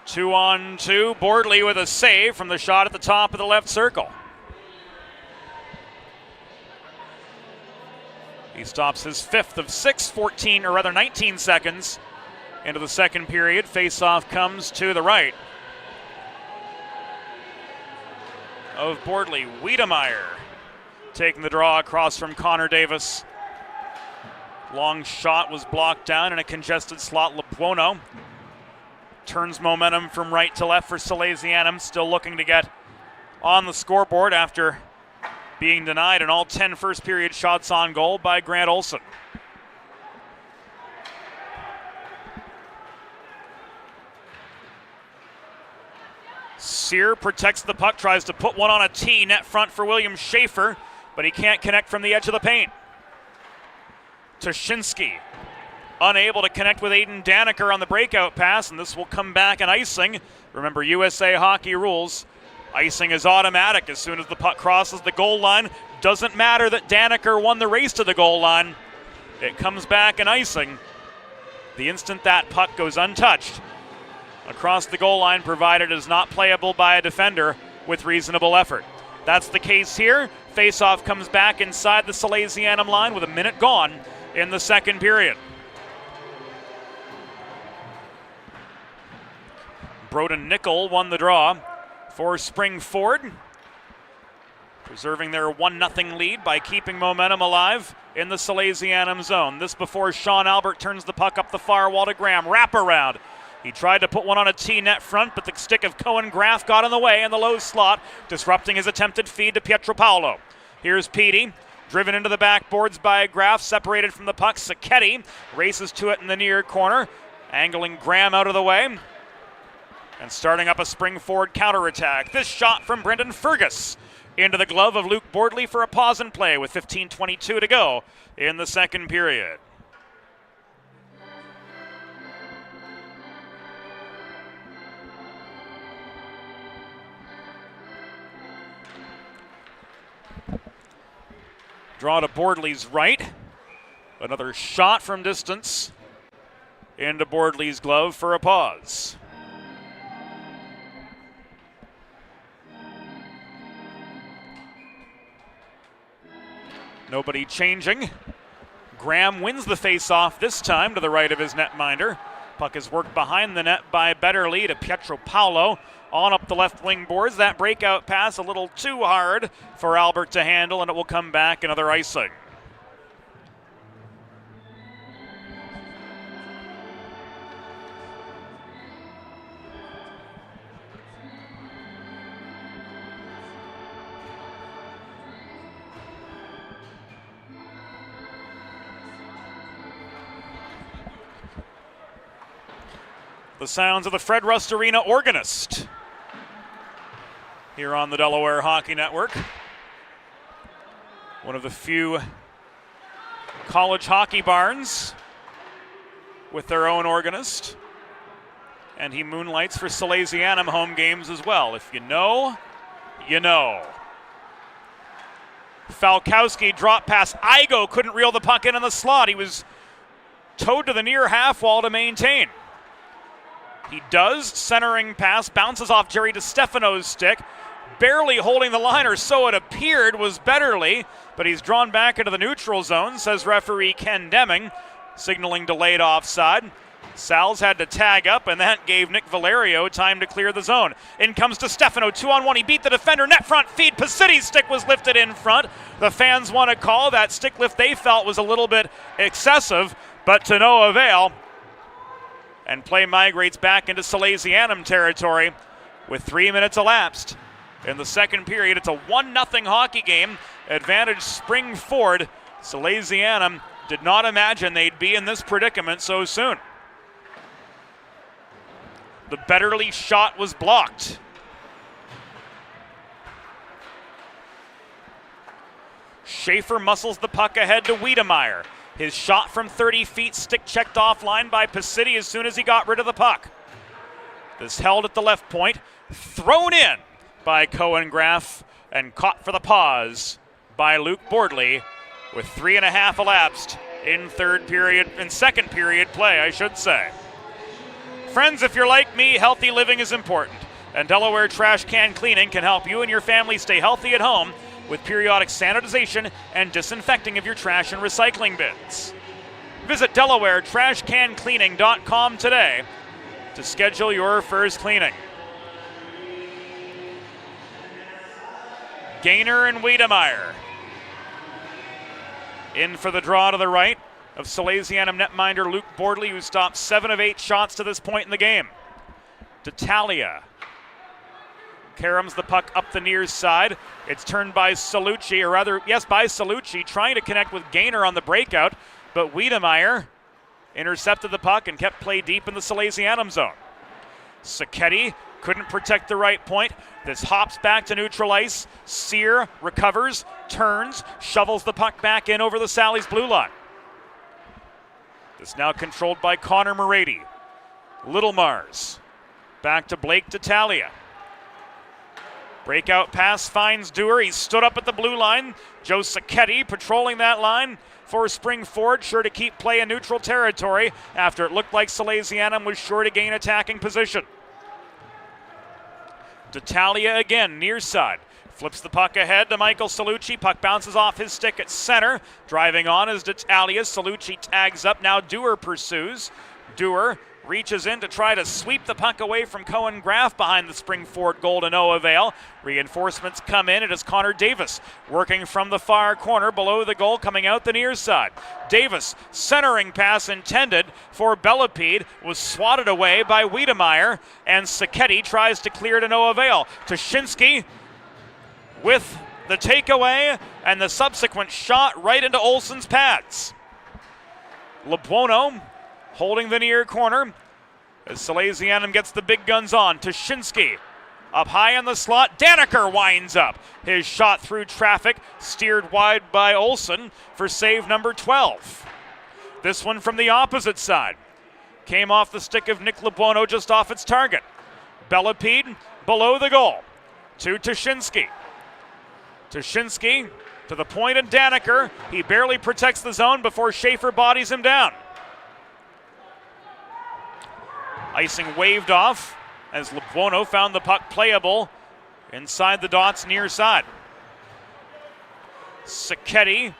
2-on-2, Bordley with a save from the shot at the top of the left circle. He stops his 5th of 6, 19 seconds into the second period. Face-off comes to the right of Bordley. Wiedemeyer taking the draw across from Connor Davis. Long shot was blocked down in a congested slot. Lepono turns momentum from right to left for Salesianum, still looking to get on the scoreboard after being denied in all 10 first period shots on goal by Grant Olson. Sear protects the puck, tries to put one on a tee, net front for William Schaefer, but he can't connect from the edge of the paint. Toshinsky unable to connect with Aiden Daneker on the breakout pass, and this will come back an icing. Remember, USA hockey rules. Icing is automatic as soon as the puck crosses the goal line. Doesn't matter that Daneker won the race to the goal line. It comes back an icing the instant that puck goes untouched across the goal line, provided it is not playable by a defender with reasonable effort. That's the case here. Face-off comes back inside the Salesianum line with a minute gone in the second period. Broden Nickel won the draw for Springford, preserving their 1-0 lead by keeping momentum alive in the Salesianum zone. This before Sean Albert turns the puck up the far wall to Graham. Wraparound. He tried to put one on a tee net front, but the stick of Cohen Graff got in the way in the low slot, disrupting his attempted feed to Pietro Paolo. Here's Petey, driven into the backboards by Graff, separated from the puck. Sacchetti races to it in the near corner, angling Graham out of the way and starting up a Springford counterattack. This shot from Brendan Fergus into the glove of Luke Bordley for a pause and play with 15:22 to go in the second period. Draw to Bordley's right. Another shot from distance into Bordley's glove for a pause. Nobody changing. Graham wins the face-off this time to the right of his netminder. Puck is worked behind the net by Betterly to Pietro Paolo. On up the left wing boards. That breakout pass a little too hard for Albert to handle, and it will come back another icing. The sounds of the Fred Rust Arena organist here on the Delaware Hockey Network. One of the few college hockey barns with their own organist. And he moonlights for Salesianum home games as well. If you know, you know. Falkowski drop pass. Igo couldn't reel the puck in the slot. He was towed to the near half wall to maintain. He does. Centering pass. Bounces off Jerry DiStefano's stick. Barely holding the line, or so it appeared, was Betterly, but he's drawn back into the neutral zone, says referee Ken Deming, signaling delayed offside. Sal's had to tag up, and that gave Nick Valerio time to clear the zone. In comes DiStefano, 2-on-1. He beat the defender. Net front feed. Pacity's stick was lifted in front. The fans want to call. That stick lift they felt was a little bit excessive, but to no avail. And play migrates back into Salesianum territory with 3 minutes elapsed. In the second period, it's a 1-0 hockey game. Advantage Springford. Salesianum Did not imagine they'd be in this predicament so soon. The Betterly shot was blocked. Schaefer muscles the puck ahead to Wiedemeyer. His shot from 30 feet, stick checked offline by Pacitti as soon as he got rid of the puck. This held at the left point, thrown in by Cohen Graff, and caught for the pause by Luke Bordley with 3.5 elapsed in second period play, I should say. Friends, if you're like me, healthy living is important, and Delaware Trash Can Cleaning can help you and your family stay healthy at home with periodic sanitization and disinfecting of your trash and recycling bins. Visit DelawareTrashCanCleaning.com today to schedule your first cleaning. Gaynor and Wiedemeyer in for the draw to the right of Salesianum netminder Luke Bordley, who stopped 7 of 8 shots to this point in the game. D'Italia caroms the puck up the near side. It's turned by Salucci, by Salucci, trying to connect with Gaynor on the breakout, but Wiedemeyer intercepted the puck and kept play deep in the Salesianum zone. Sacchetti couldn't protect the right point. This hops back to neutral ice. Sear recovers, turns, shovels the puck back in over the Sally's blue line. This now controlled by Connor Morady. Little Mars. Back to Blake D'Italia. Breakout pass finds Dewar. He stood up at the blue line. Joe Sacchetti patrolling that line for Spring Ford, sure to keep play in neutral territory after it looked like Salesianum was sure to gain attacking position. D'Italia again, near side. Flips the puck ahead to Michael Salucci. Puck bounces off his stick at center. Driving on is D'Italia. Salucci tags up. Now Dewar pursues. Dewar reaches in to try to sweep the puck away from Cohen Graff behind the Spring Ford goal to no avail. Reinforcements come in. It is Connor Davis working from the far corner below the goal, coming out the near side. Davis, centering pass intended for Bellepede, was swatted away by Wiedemeyer, and Sacchetti tries to clear to no avail. Tuschinski with the takeaway and the subsequent shot right into Olsen's pads. LeBuono holding the near corner as Salesianum gets the big guns on. Tuschinski up high in the slot. Daniker winds up. His shot through traffic, steered wide by Olsen for save number 12. This one from the opposite side. Came off the stick of Nick LeBuono just off its target. Bellepede below the goal to Tuschinski. Tuschinski to the point and Daniker. He barely protects the zone before Schaefer bodies him down. Icing waved off as LeBuono found the puck playable inside the dots near side. Sacchetti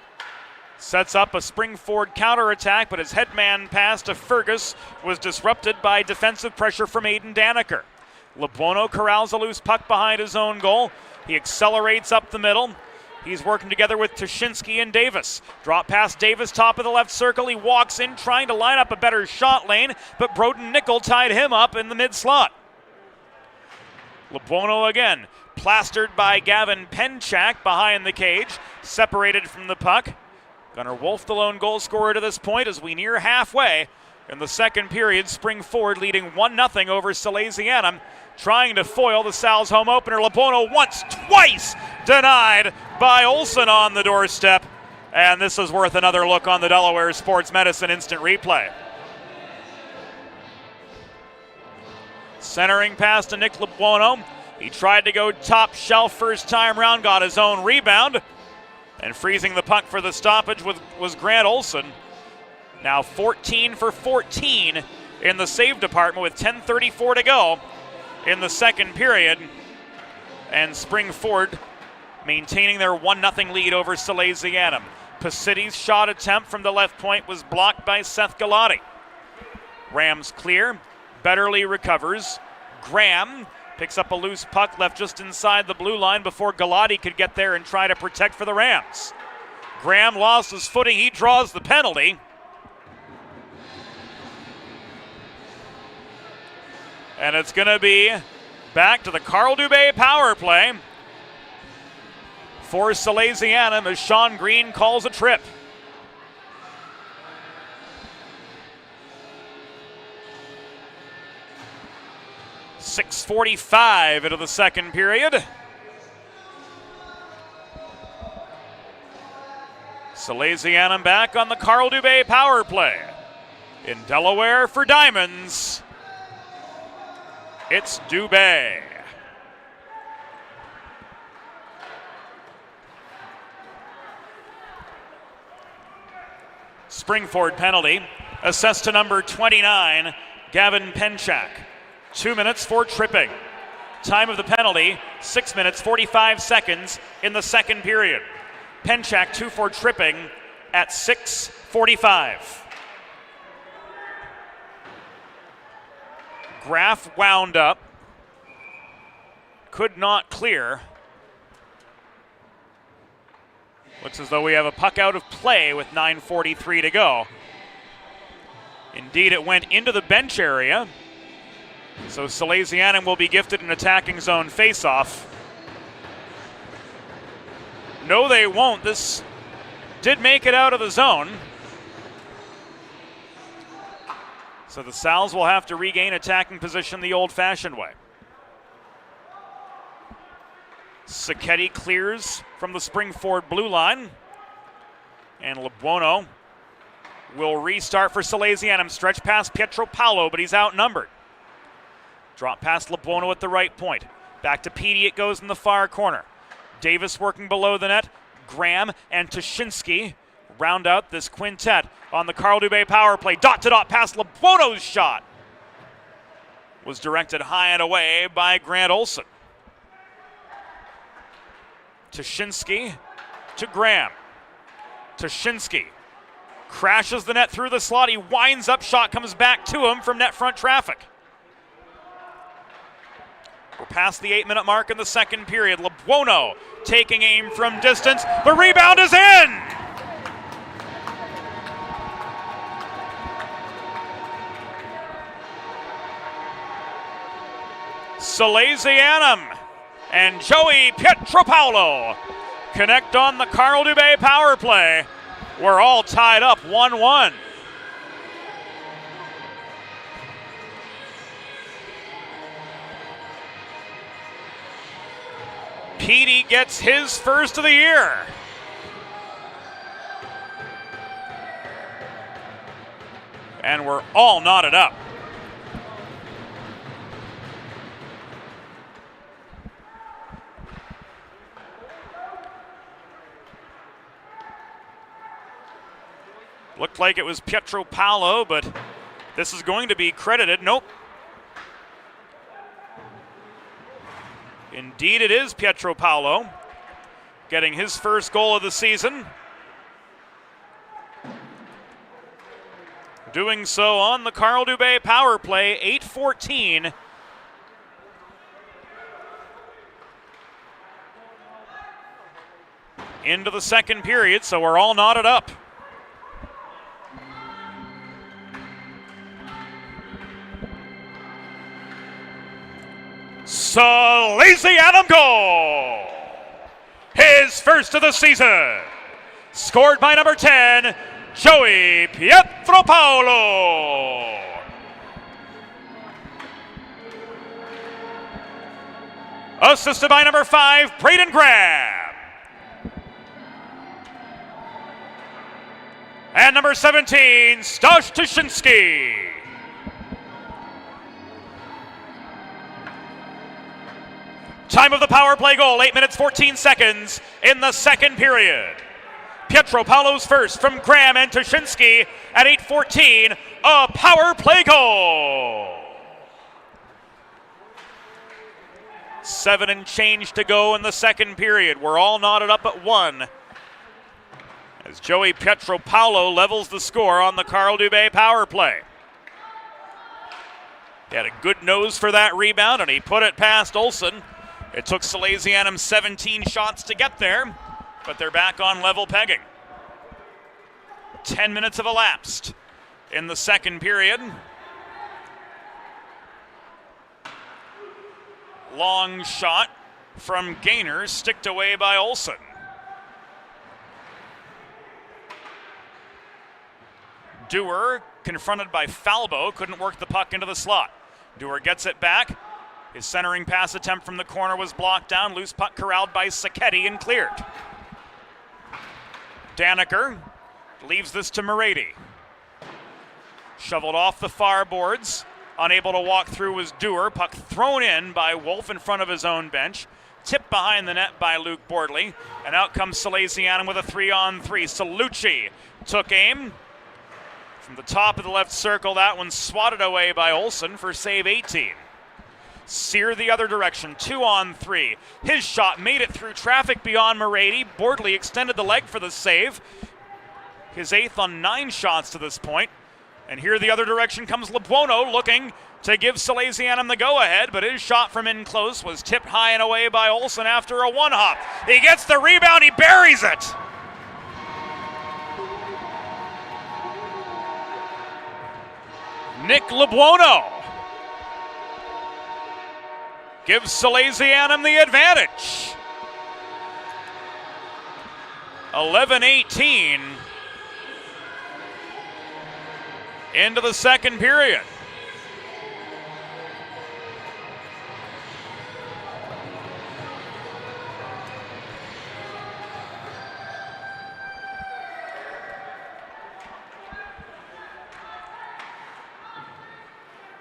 sets up a Spring Ford counterattack, but his headman pass to Fergus was disrupted by defensive pressure from Aiden Daniker. LeBuono corrals a loose puck behind his own goal. He accelerates up the middle. He's working together with Tuschinski and Davis. Drop past Davis, top of the left circle. He walks in trying to line up a better shot lane, but Broden Nickel tied him up in the mid-slot. LeBuono again, plastered by Gavin Penchak behind the cage, separated from the puck. Gunnar Wolf, the lone goal scorer to this point, as we near halfway in the second period. Spring Ford leading 1-0 over Salesianum, trying to foil the Sal's home opener. LeBuono once, twice denied by Olsen on the doorstep. And this is worth another look on the Delaware Sports Medicine instant replay. Centering pass to Nick LeBuono. He tried to go top shelf first time round, got his own rebound. And freezing the puck for the stoppage was Grant Olsen. Now 14 for 14 in the save department with 10:34 to go in the second period. And Spring Ford maintaining their 1-0 lead over Salesianum. Pacitti's shot attempt from the left point was blocked by Seth Galati. Rams clear. Betterly recovers. Graham picks up a loose puck left just inside the blue line before Galati could get there and try to protect for the Rams. Graham lost his footing. He draws the penalty. And it's going to be back to the Carl Dubé power play for Salesianum as Sean Green calls a trip. 6:45 into the second period. Salesianum back on the Carl Dubé power play. In Delaware for Diamonds, it's Dubé. Springford penalty, assessed to number 29, Gavin Penchak. 2 minutes for tripping. Time of the penalty, 6 minutes, 45 seconds in the second period. Penchak 2 for tripping at 6:45. Graf wound up. Could not clear. Looks as though we have a puck out of play with 9:43 to go. Indeed, it went into the bench area. So Salesianum will be gifted an attacking zone faceoff. No, they won't. This did make it out of the zone. So the Sals will have to regain attacking position the old-fashioned way. Sacchetti clears from the Springford blue line. And Lebuono will restart for Salesianum. Stretch past Pietro Paolo, but he's outnumbered. Drop past Lebuono at the right point. Back to Petey, it goes in the far corner. Davis working below the net. Graham and Tuschinski round out this quintet on the Carl Dubé power play. Dot-to-dot past Lebuono's shot was directed high and away by Grant Olson. Tuschinski to Graham. Tuschinski crashes the net through the slot. He winds up, shot comes back to him from net front traffic. We're past the 8-minute mark in the second period. Lebuono taking aim from distance. The rebound is in! Salesianum and Joey Pietropaulo connect on the Carl Dubé power play. We're all tied up 1-1. Petey gets his first of the year. And we're all knotted up. Looked like it was Pietro Paolo, but this is going to be credited. Nope. Indeed, it is Pietro Paolo getting his first goal of the season. Doing so on the Carl Dubé power play, 8:14. Into the second period, so we're all knotted up. Salesianum goal! His first of the season. Scored by number 10, Joey Pietropaulo. Assisted by number 5, Braden Graham. And number 17, Stash Tuschinski. Time of the power play goal, 8 minutes, 14 seconds in the second period. Pietropaulo's first from Graham and Tuschinski at 8:14, a power play goal. 7 and change to go in the second period. We're all knotted up at 1 as Joey Pietropaulo levels the score on the Carl Dubé power play. He had a good nose for that rebound, and he put it past Olson. It took Salesianum 17 shots to get there, but they're back on level pegging. 10 minutes have elapsed in the second period. Long shot from Gaynor, sticked away by Olson. Dewar, confronted by Falbo, couldn't work the puck into the slot. Dewar gets it back, His centering pass attempt from the corner was blocked down. Loose puck corralled by Sacchetti and cleared. Daniker leaves this to Morady. Shoveled off the far boards. Unable to walk through was Dewar. Puck thrown in by Wolf in front of his own bench. Tipped behind the net by Luke Bordley. And out comes Salesianum with a 3-on-3. Salucci took aim. From the top of the left circle, that one swatted away by Olsen for save 18. Sear the other direction, 2-on-3. His shot made it through traffic beyond Morady. Bordley extended the leg for the save. His 8th on 9 shots to this point. And here the other direction comes Lebuono, looking to give Salesianum the go-ahead, but his shot from in close was tipped high and away by Olsen after a one-hop. He gets the rebound, he buries it! Nick Lebuono gives Salesianum the advantage. 11-18 into the second period.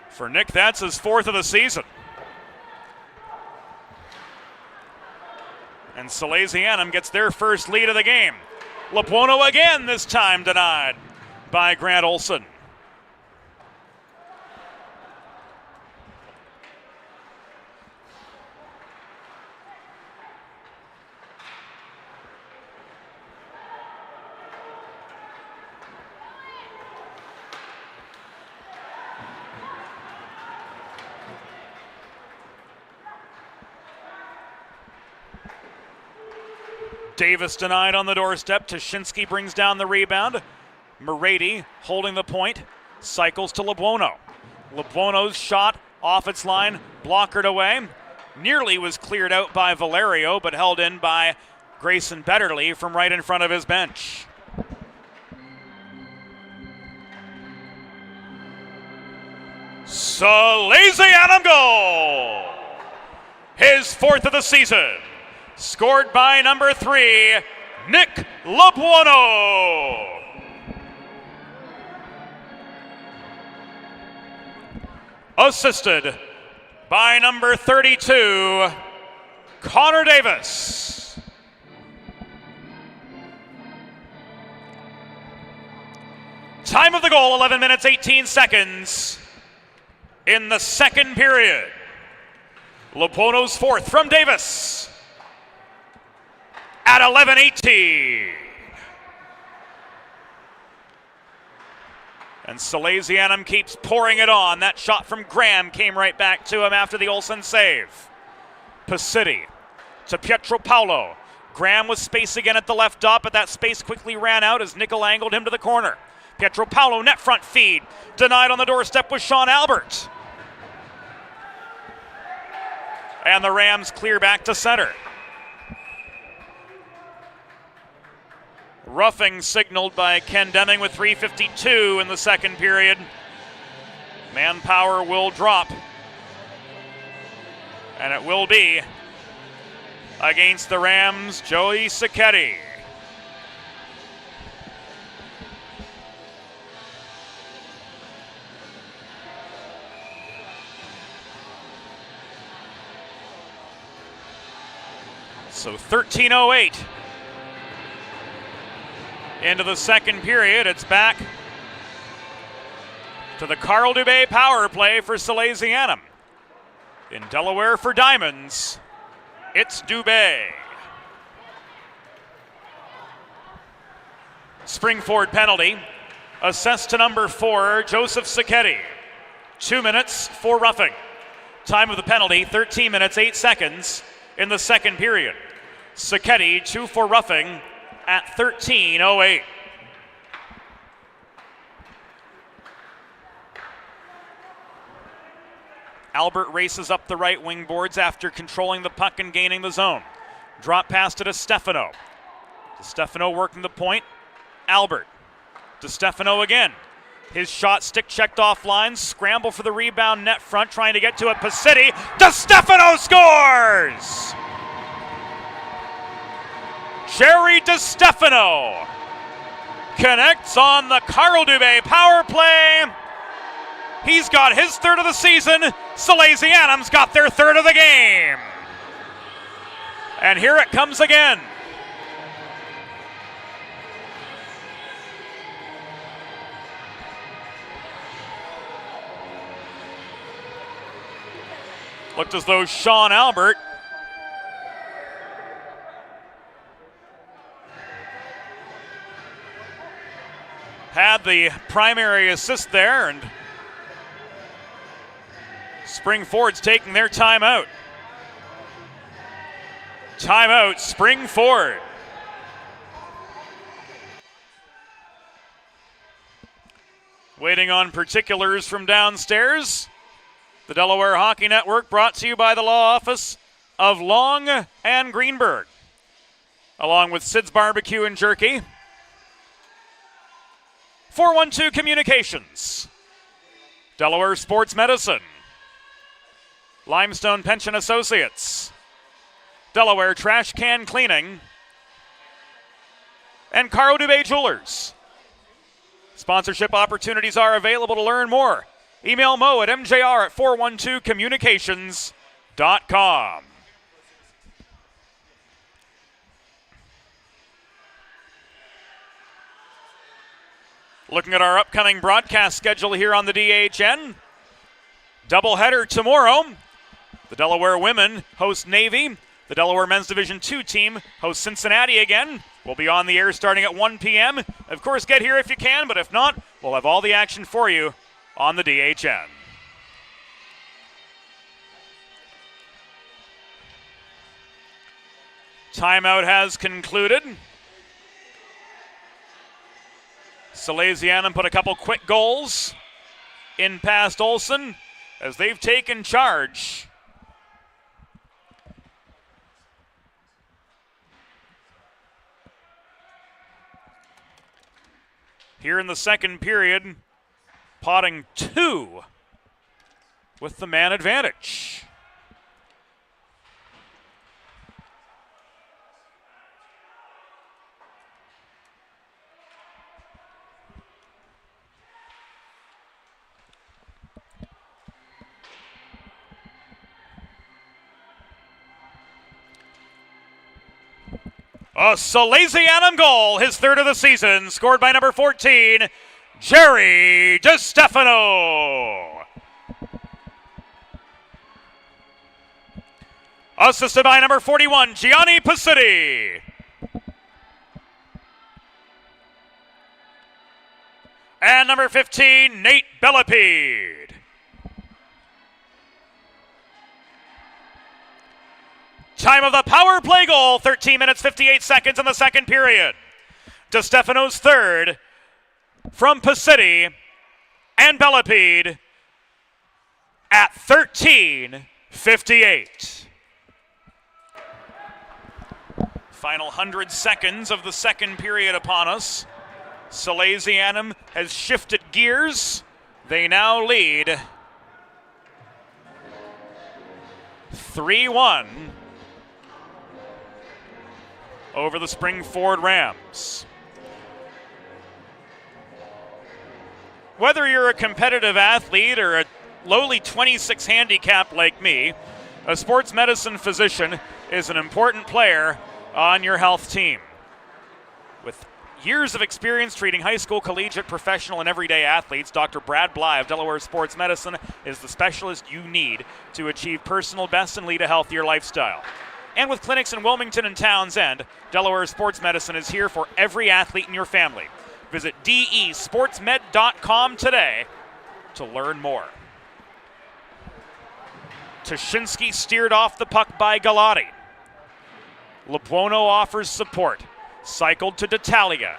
For Nick, that's his 4th of the season. And Salesianum gets their first lead of the game. Lebuono again, this time denied by Grant Olsen. Davis denied on the doorstep. Tashinsky brings down the rebound. Morady holding the point. Cycles to Lebuono. Lebuono's shot off its line, blockered away. Nearly was cleared out by Valerio, but held in by Grayson Betterly from right in front of his bench. Salesianum goal! His 4th of the season. Scored by number 3, Nick Lebuono. Assisted by number 32, Connor Davis. Time of the goal, 11 minutes, 18 seconds in the second period. Lebuono's 4th from Davis. At 11-18. And Salesianum keeps pouring it on. That shot from Graham came right back to him after the Olsen save. Pacitti to Pietro Paolo. Graham was space again at the left dot, but that space quickly ran out as Nickel angled him to the corner. Pietro Paolo, net front feed. Denied on the doorstep was Sean Albert. And the Rams clear back to center. Roughing signaled by Ken Deming with 3:52 in the second period. Manpower will drop. And it will be against the Rams, Joey Sacchetti. So 13:08 into the second period. It's back to the Carl Dubé power play for Salesianum. In Delaware for Diamonds, it's Dubé. Springford penalty, assessed to number 4, Joseph Sacchetti. 2 minutes for roughing. Time of the penalty, 13 minutes, 8 seconds in the second period. Sacchetti, 2 for roughing at 13:08. Albert races up the right wing boards after controlling the puck and gaining the zone. Drop pass to DiStefano. DiStefano working the point. Albert. DiStefano again. His shot stick checked offline. Scramble for the rebound net front, trying to get to it. Pacitti. DeStefano scores! Jerry DeStefano connects on the Carl Dubé power play. He's got his third of the season. Salesianum's got their third of the game. And here it comes again. Looked as though Sean Albert had the primary assist there, and Spring Ford's taking their timeout. Timeout, Spring Ford. Waiting on particulars from downstairs. The Delaware Hockey Network brought to you by the law office of Long and Greenberg, along with Sid's Barbecue and Jerky. 412 Communications, Delaware Sports Medicine, Limestone Pension Associates, Delaware Trash Can Cleaning, and Carl Dubé Jewelers. Sponsorship opportunities are available. To learn more, email Mo at mjr@412communications.com. Looking at our upcoming broadcast schedule here on the DHN. Doubleheader tomorrow. The Delaware women host Navy. The Delaware men's Division II team hosts Cincinnati again. We'll be on the air starting at 1 p.m. Of course, get here if you can, but if not, we'll have all the action for you on the DHN. Timeout has concluded. Salesianum put a couple quick goals in past Olsen as they've taken charge. Here in the second period, potting 2 with the man advantage. A Salesianum goal, his third of the season, scored by number 14, Jerry DeStefano. Assisted by number 41, Gianni Pacitti. And number 15, Nate Bellepede. Time of the power play goal, 13 minutes, 58 seconds in the second period. DeStefano's third from Pacitti and Bellepede at 13:58. Final 100 seconds of the second period upon us. Salesianum has shifted gears. They now lead 3-1 over the Spring Ford Rams. Whether you're a competitive athlete or a lowly 26 handicap like me, a sports medicine physician is an important player on your health team. With years of experience treating high school, collegiate, professional, and everyday athletes, Dr. Brad Bly of Delaware Sports Medicine is the specialist you need to achieve personal best and lead a healthier lifestyle. And with clinics in Wilmington and Townsend, Delaware Sports Medicine is here for every athlete in your family. Visit desportsmed.com today to learn more. Tashinsky steered off the puck by Galati. Labuono offers support. Cycled to D'Italia.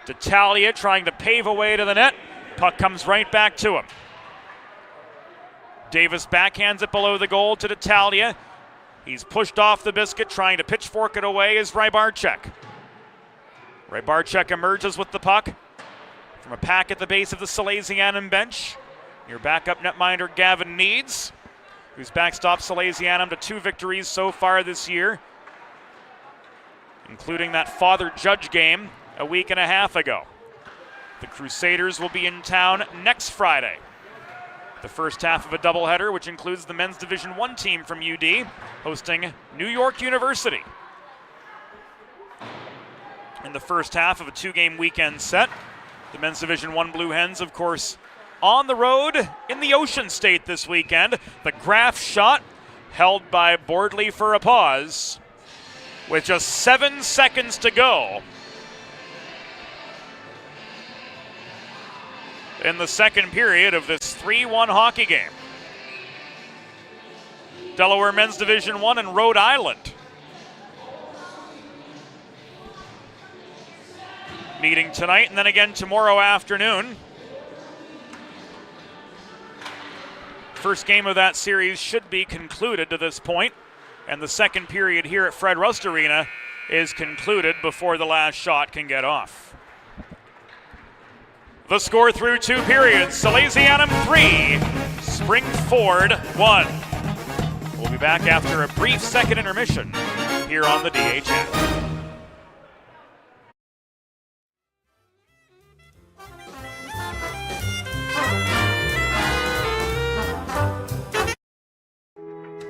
D'Italia trying to pave a way to the net. Puck comes right back to him. Davis backhands it below the goal to D'Italia. He's pushed off the biscuit, trying to pitchfork it away is Rybarczyk. Rybarczyk emerges with the puck. From a pack at the base of the Salesianum bench, your backup netminder Gavin Needs, who's backstopped Salesianum to 2 victories so far this year, including that Father Judge game a week and a half ago. The Crusaders will be in town next Friday. The first half of a doubleheader, which includes the men's Division I team from UD, hosting New York University. In the first half of a 2-game weekend set, the men's Division I Blue Hens, of course, on the road in the Ocean State this weekend. The Graf shot held by Bordley for a pause with just 7 seconds to go in the second period of this 3-1 hockey game. Delaware Men's Division I and Rhode Island meeting tonight and then again tomorrow afternoon. First game of that series should be concluded to this point, and the second period here at Fred Rust Arena is concluded before the last shot can get off. The score through 2 periods, Salesianum 3, Springford 1. We'll be back after a brief second intermission here on the DHN.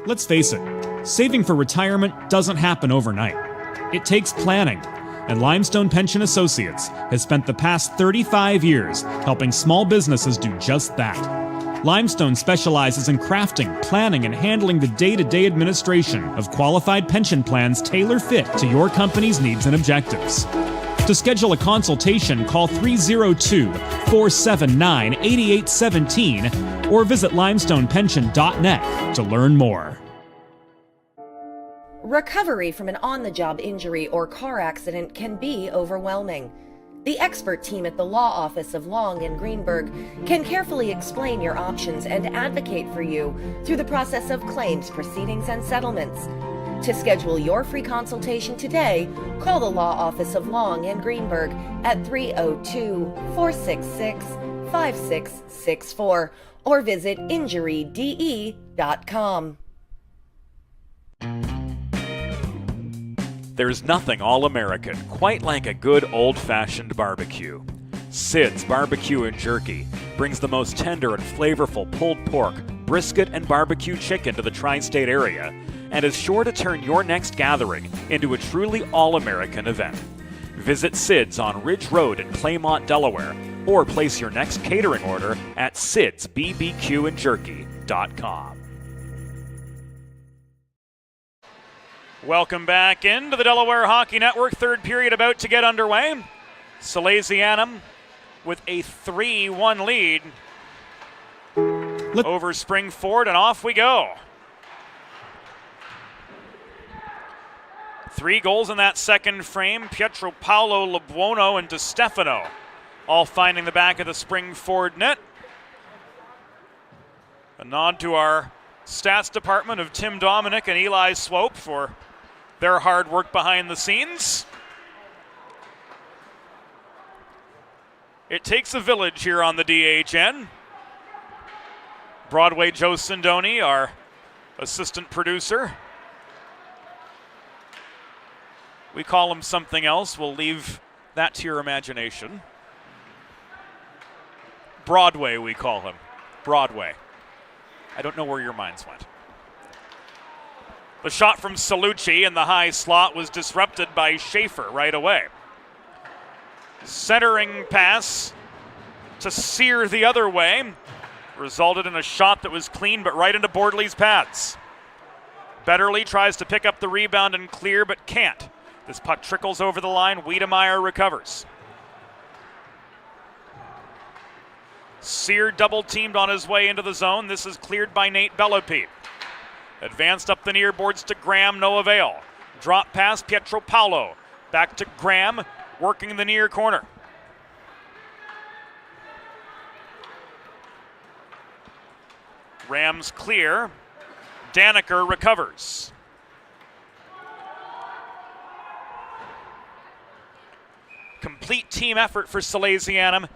Let's face it, saving for retirement doesn't happen overnight. It takes planning, and Limestone Pension Associates has spent the past 35 years helping small businesses do just that. Limestone specializes in crafting, planning, and handling the day-to-day administration of qualified pension plans tailor-fit to your company's needs and objectives. To schedule a consultation, call 302-479-8817 or visit limestonepension.net to learn more. Recovery from an on-the-job injury or car accident can be overwhelming. The expert team at the law office of Long and Greenberg can carefully explain your options and advocate for you through the process of claims, proceedings, and settlements. To schedule your free consultation today, call the law office of Long and Greenberg at 302-466-5664 or visit injuryde.com. There's nothing all-American quite like a good old-fashioned barbecue. Sid's Barbecue and Jerky brings the most tender and flavorful pulled pork, brisket, and barbecue chicken to the tri-state area and is sure to turn your next gathering into a truly all-American event. Visit Sid's on Ridge Road in Claymont, Delaware, or place your next catering order at sidsbbqandjerky.com. Welcome back into the Delaware Hockey Network. Third period about to get underway. Salesianum with a 3-1 lead over Springford, and off we go. 3 goals in that second frame. Pietro Paolo, Labuono, and DeStefano all finding the back of the Springford net. A nod to our stats department of Tim Dominic and Eli Swope for their hard work behind the scenes. It takes a village here on the DHN. Broadway Joe Sindoni, our assistant producer. We call him something else. We'll leave that to your imagination. Broadway, we call him. Broadway. I don't know where your minds went. The shot from Salucci in the high slot was disrupted by Schaefer right away. Centering pass to Sear the other way resulted in a shot that was clean but right into Bordley's pads. Betterly tries to pick up the rebound and clear but can't. This puck trickles over the line. Wiedemeyer recovers. Sear double-teamed on his way into the zone. This is cleared by Nate Bellape. Advanced up the near boards to Graham, no avail. Drop pass, Pietro Paolo. Back to Graham, working the near corner. Rams clear. Daniker recovers. Complete team effort for Salesianum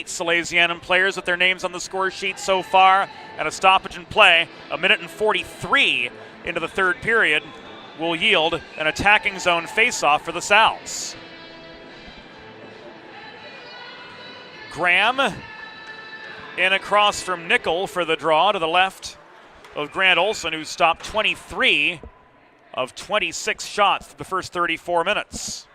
8 Salesianum players with their names on the score sheet so far, and a stoppage in play. 1:43 into the third period will yield an attacking zone faceoff for the Sals. Graham in across from Nickel for the draw to the left of Grant Olson, who stopped 23 of 26 shots for the first 34 minutes.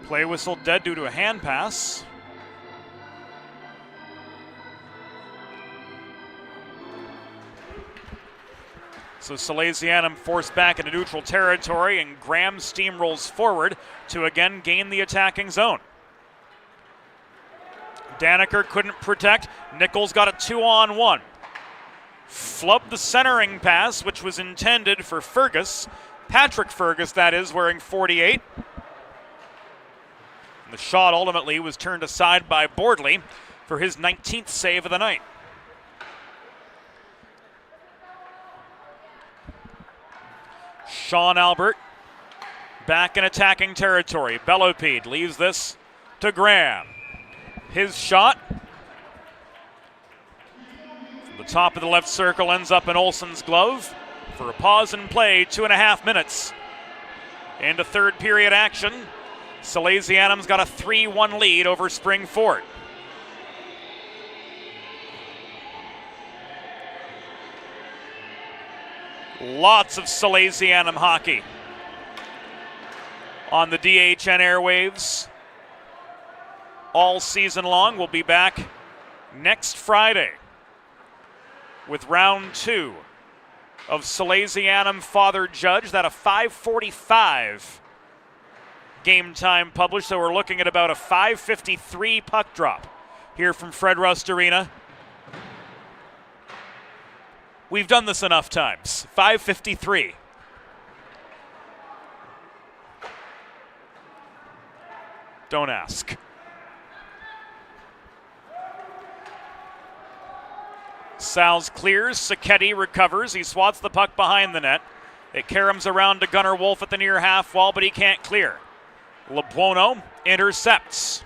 Play whistle dead due to a hand pass. So Salesianum forced back into neutral territory, and Graham steamrolls forward to again gain the attacking zone. Daniker couldn't protect. Nichols got a 2-on-1. Flubbed the centering pass, which was intended for Fergus. Patrick Fergus, that is, wearing 48. And the shot ultimately was turned aside by Bordley for his 19th save of the night. Sean Albert back in attacking territory. Bellopede leaves this to Graham. His shot from the top of the left circle ends up in Olson's glove for a pause in play. 2.5 minutes into third period action. Salesianum's got a 3-1 lead over Spring-Ford. Lots of Salesianum hockey on the DHN airwaves all season long. We'll be back next Friday with round 2 of Salesianum Father Judge. That a 5:45 game time published, so we're looking at about a 5:53 puck drop here from Fred Rust Arena. We've done this enough times. 5:53. Don't ask. Sal's clears. Sacchetti recovers. He swats the puck behind the net. It caroms around to Gunnar Wolf at the near half wall, but he can't clear. Labuono intercepts.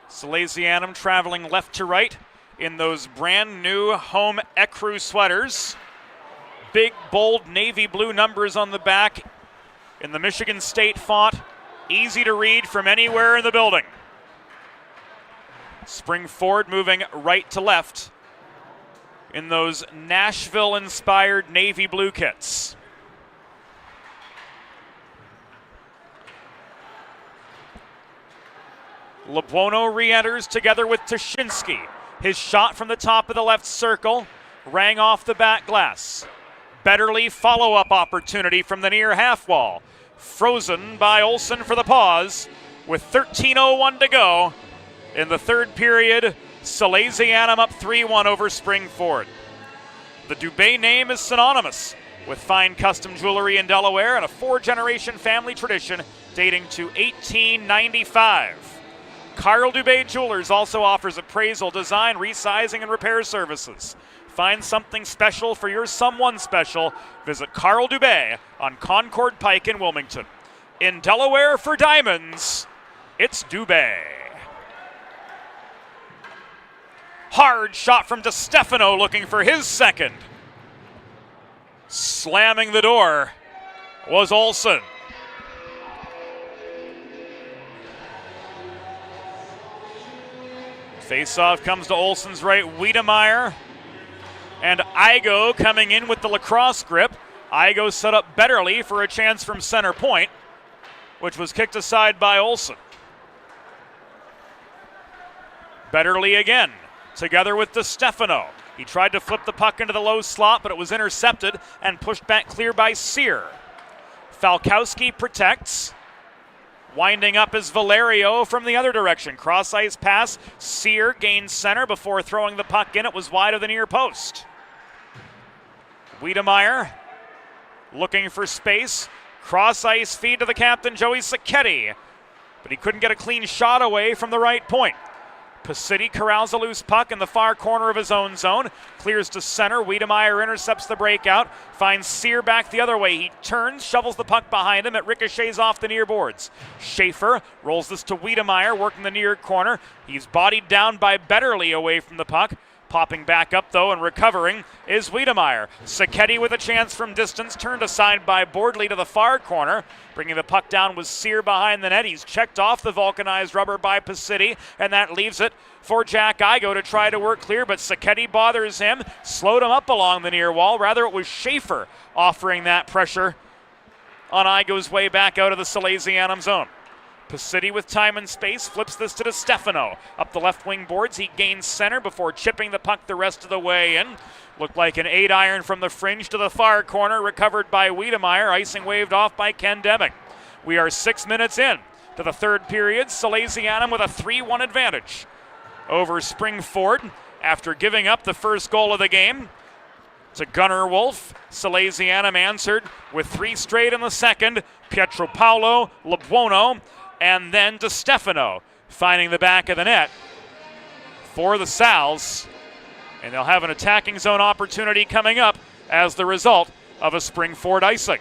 Salesianum traveling left to right in those brand new home ecru sweaters. Big, bold navy blue numbers on the back in the Michigan State font. Easy to read from anywhere in the building. Spring-Ford moving right to left in those Nashville-inspired navy blue kits. Labuono re-enters together with Tuschinski. His shot from the top of the left circle rang off the back glass. Betterly follow-up opportunity from the near half wall. Frozen by Olson for the pause with 13:01 to go in the third period. Salesianum up 3-1 over Spring-Ford. The Dubé name is synonymous with fine custom jewelry in Delaware and a 4-generation family tradition dating to 1895. Carl Dubé Jewelers also offers appraisal, design, resizing, and repair services. Find something special for your someone special. Visit Carl Dubé on Concord Pike in Wilmington. In Delaware for diamonds, it's Dubé. Hard shot from DeStefano looking for his second. Slamming the door was Olson. Faceoff comes to Olson's right. Wiedemeyer and Igo coming in with the lacrosse grip. Igo set up Betterly for a chance from center point, which was kicked aside by Olson. Betterly again, together with DeStefano. He tried to flip the puck into the low slot, but it was intercepted and pushed back clear by Sear. Falkowski protects. Winding up is Valerio from the other direction. Cross-ice pass. Sear gains center before throwing the puck in. It was wide of the near post. Wiedemeyer looking for space. Cross-ice feed to the captain, Joey Sacchetti. but he couldn't get a clean shot away from the right point. Pasiti corrals a loose puck in the far corner of his own zone. Clears to center. Wiedemeyer intercepts the breakout. Finds Sear back the other way. He turns, shovels the puck behind him. It ricochets off the near boards. Schaefer rolls this to Wiedemeyer, working the near corner. He's bodied down by Betterly away from the puck. Popping back up, though, and recovering is Wiedemeyer. Sacchetti with a chance from distance, turned aside by Bordley to the far corner. Bringing the puck down was Sear behind the net. He's checked off the vulcanized rubber by Pasiti, and that leaves it for Jack Igo to try to work clear, but Sacchetti bothers him, slowed him up along the near wall. Rather, it was Schaefer offering that pressure on Igo's way back out of the Salesianum zone. Pasiti with time and space flips this to DiStefano. Up the left wing boards, he gains center before chipping the puck the rest of the way in. Looked like an 8-iron from the fringe to the far corner, recovered by Wiedemeyer, icing waved off by Ken Deming. We are 6 minutes in to the third period. Salesianum with a 3-1 advantage over Springford after giving up the first goal of the game to Gunnar Wolf. Salesianum answered with 3 straight in the second. Pietropaulo, Labuono, and then DiStefano finding the back of the net for the Sals. And they'll have an attacking zone opportunity coming up as the result of a Springford icing.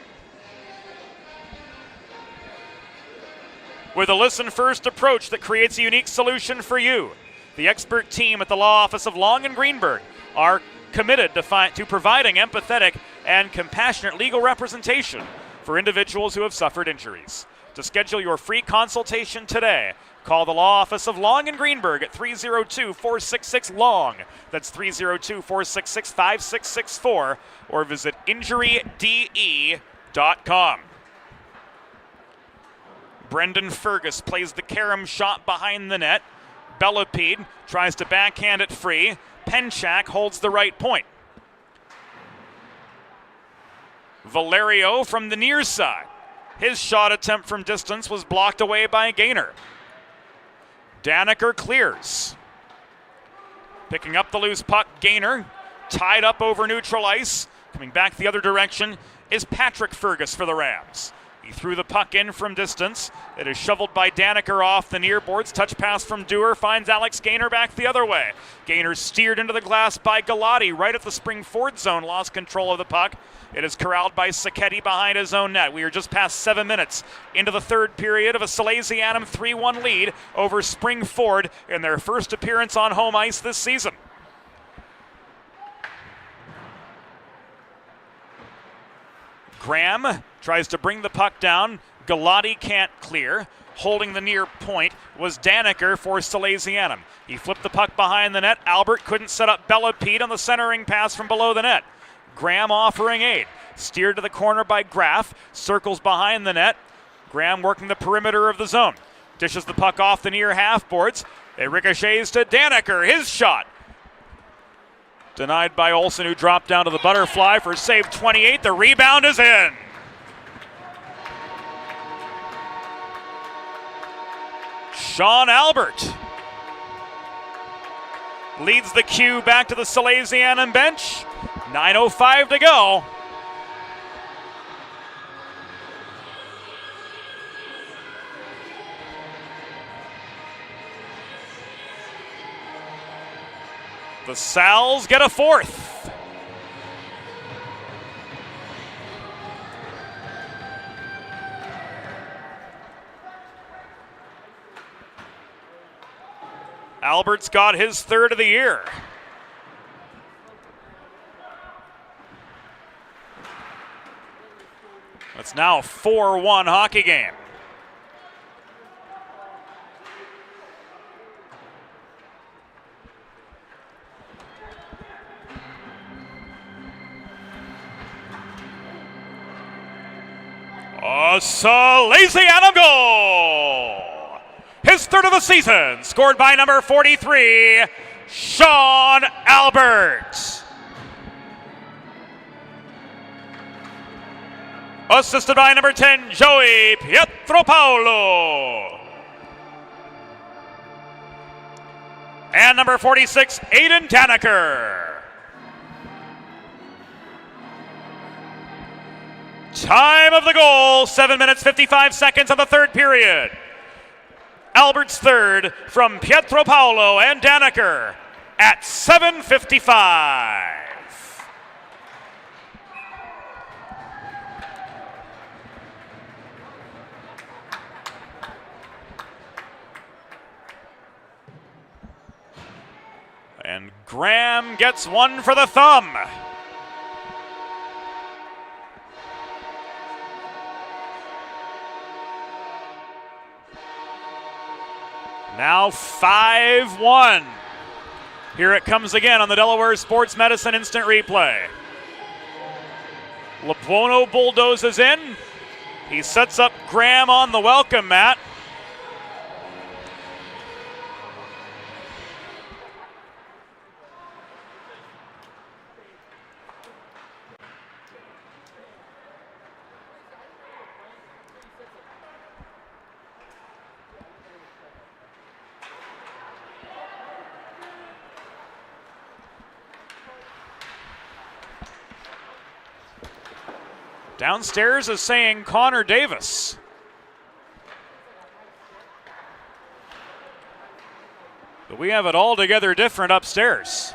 With a listen-first approach that creates a unique solution for you, the expert team at the Law Office of Long and Greenberg are committed to providing empathetic and compassionate legal representation for individuals who have suffered injuries. To schedule your free consultation today, call the Law Office of Long and Greenberg at 302-466-LONG. That's 302-466-5664, or visit injuryde.com. Brendan Fergus plays the carom shot behind the net. Bellepede tries to backhand it free. Penchak holds the right point. Valerio from the near side. His shot attempt from distance was blocked away by Gaynor. Daniker clears. Picking up the loose puck, Gaynor tied up over neutral ice. Coming back the other direction is Patrick Fergus for the Rams. He threw the puck in from distance. It is shoveled by Daniker off the near boards. Touch pass from Dewar finds Alex Gaynor back the other way. Gaynor steered into the glass by Galati right at the Springford zone. Lost control of the puck. It is corralled by Sacchetti behind his own net. We are just past 7 minutes into the third period of a Salesianum 3-1 lead over Springford in their first appearance on home ice this season. Graham tries to bring the puck down. Galati can't clear. Holding the near point was Daniker for Salesianum. He flipped the puck behind the net. Albert couldn't set up Bellepede on the centering pass from below the net. Graham offering aid. Steered to the corner by Graff. Circles behind the net. Graham working the perimeter of the zone. Dishes the puck off the near half boards. It ricochets to Daniker. His shot denied by Olsen, who dropped down to the butterfly for save 28. The rebound is in. Sean Albert leads the queue back to the Salesianum bench. 9:05 to go. The Sals get a fourth. Albert's got his third of the year. It's now a 4-1 hockey game. A Salesianum goal! His third of the season, scored by number 43, Sean Albert. Assisted by number 10, Joey Pietropaulo. And number 46, Aiden Daniker. Time of the goal, 7 minutes, 55 seconds of the third period. Albert's third from Pietro Paolo and Daniker at 7:55. And Graham gets one for the thumb. Now 5-1. Here it comes again on the Delaware Sports Medicine Instant Replay. Labuono bulldozes in. He sets up Graham on the welcome mat. Downstairs is saying Connor Davis. But we have it altogether different upstairs.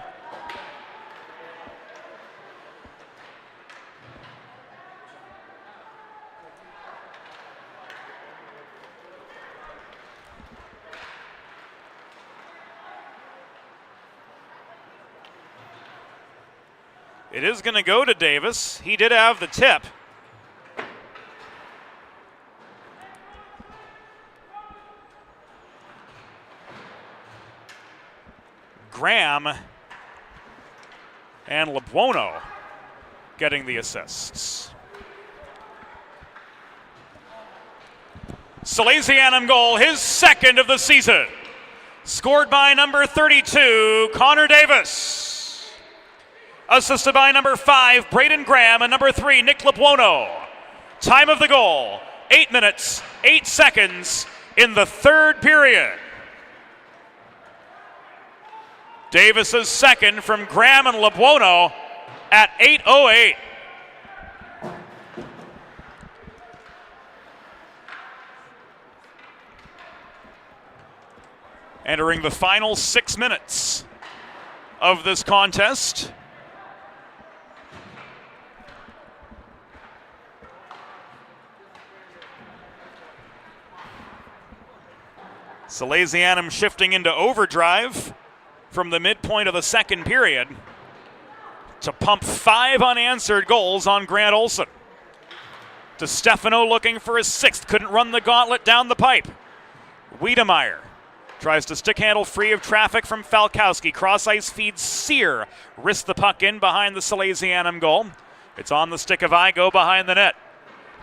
It is going to go to Davis. He did have the tip. Graham and Labuono getting the assists. Salesianum goal, his second of the season. Scored by number 32, Connor Davis. Assisted by number 5, Braden Graham, and number 3, Nick Labuono. Time of the goal, 8 minutes, 8 seconds in the third period. Davis's second from Graham and Labuono at 8:08. Entering the final 6 minutes of this contest. Salesianum shifting into overdrive from the midpoint of the second period to pump 5 unanswered goals on Grant Olson. DeStefano looking for his 6th, couldn't run the gauntlet down the pipe. Wiedemeyer tries to stick handle free of traffic from Falkowski. Cross ice feeds Sear, wrists the puck in behind the Salesianum goal. It's on the stick of Igo behind the net.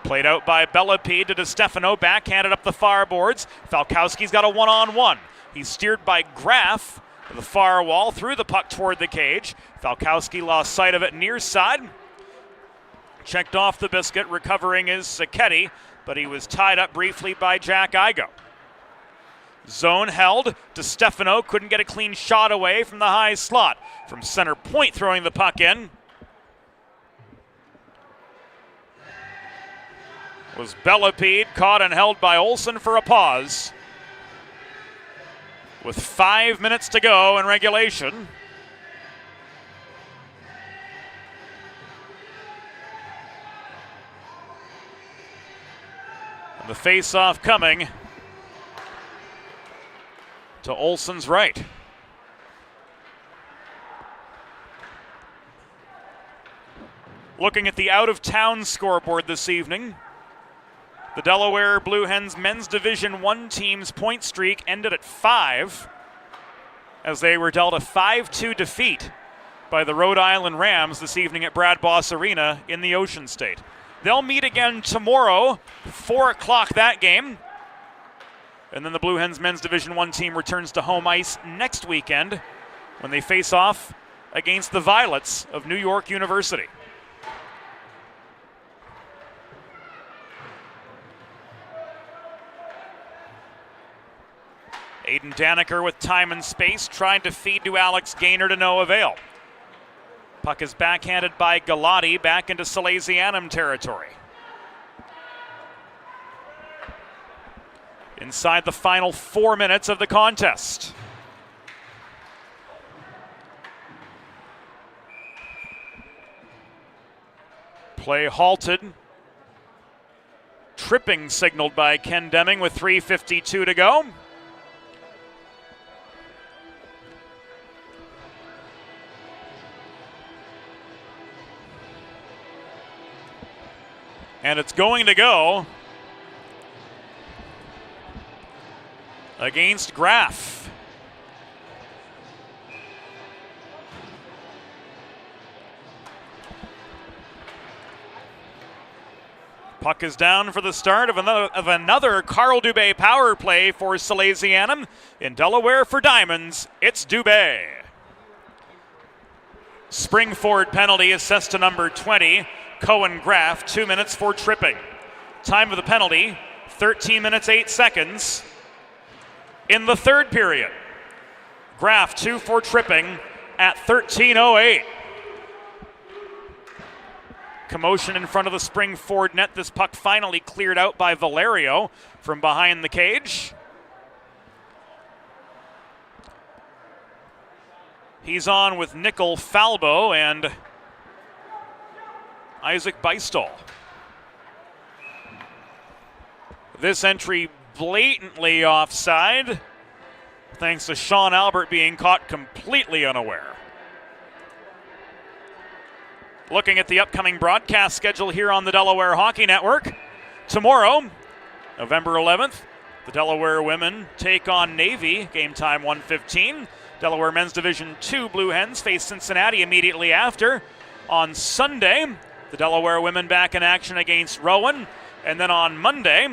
Played out by Bellepede to DeStefano, backhanded up the far boards. Falkowski's got a one-on-one. He's steered by Graff to the far wall, threw the puck toward the cage. Falkowski lost sight of it near side. Checked off the biscuit, recovering is Sacchetti, but he was tied up briefly by Jack Igo. Zone held. DeStefano couldn't get a clean shot away from the high slot. From center point, throwing the puck in was Bellepede, caught and held by Olson for a pause. With 5 minutes to go in regulation. And the face-off coming to Olson's right. Looking at the out-of-town scoreboard this evening, the Delaware Blue Hens men's Division I team's point streak ended at 5 as they were dealt a 5-2 defeat by the Rhode Island Rams this evening at Brad Boss Arena in the Ocean State. They'll meet again tomorrow, 4 o'clock that game. And then the Blue Hens men's Division I team returns to home ice next weekend when they face off against the Violets of New York University. Aiden Daniker with time and space, trying to feed to Alex Gaynor to no avail. Puck is backhanded by Galati back into Salesianum territory. inside the final 4 minutes of the contest. Play halted. Tripping signaled by Ken Deming with 3:52 to go. And it's going to go against Graff. Puck is down for the start of another Carl Dubé power play for Salesianum. In Delaware for Diamonds, it's Dubé. Springford penalty assessed to number 20, Cohen Graff, 2 minutes for tripping. Time of the penalty, 13 minutes 8 seconds in the third period. Graff 2 for tripping at 13:08. Commotion in front of the Springford net. This puck finally cleared out by Valerio from behind the cage. He's on with Nickel Falbo and Isaac Beistol. This entry blatantly offside, thanks to Sean Albert being caught completely unaware. Looking at the upcoming broadcast schedule here on the Delaware Hockey Network. Tomorrow, November 11th, the Delaware women take on Navy, game time 1:15. Delaware Men's Division II Blue Hens face Cincinnati immediately after. On Sunday, the Delaware women back in action against Rowan. And then on Monday,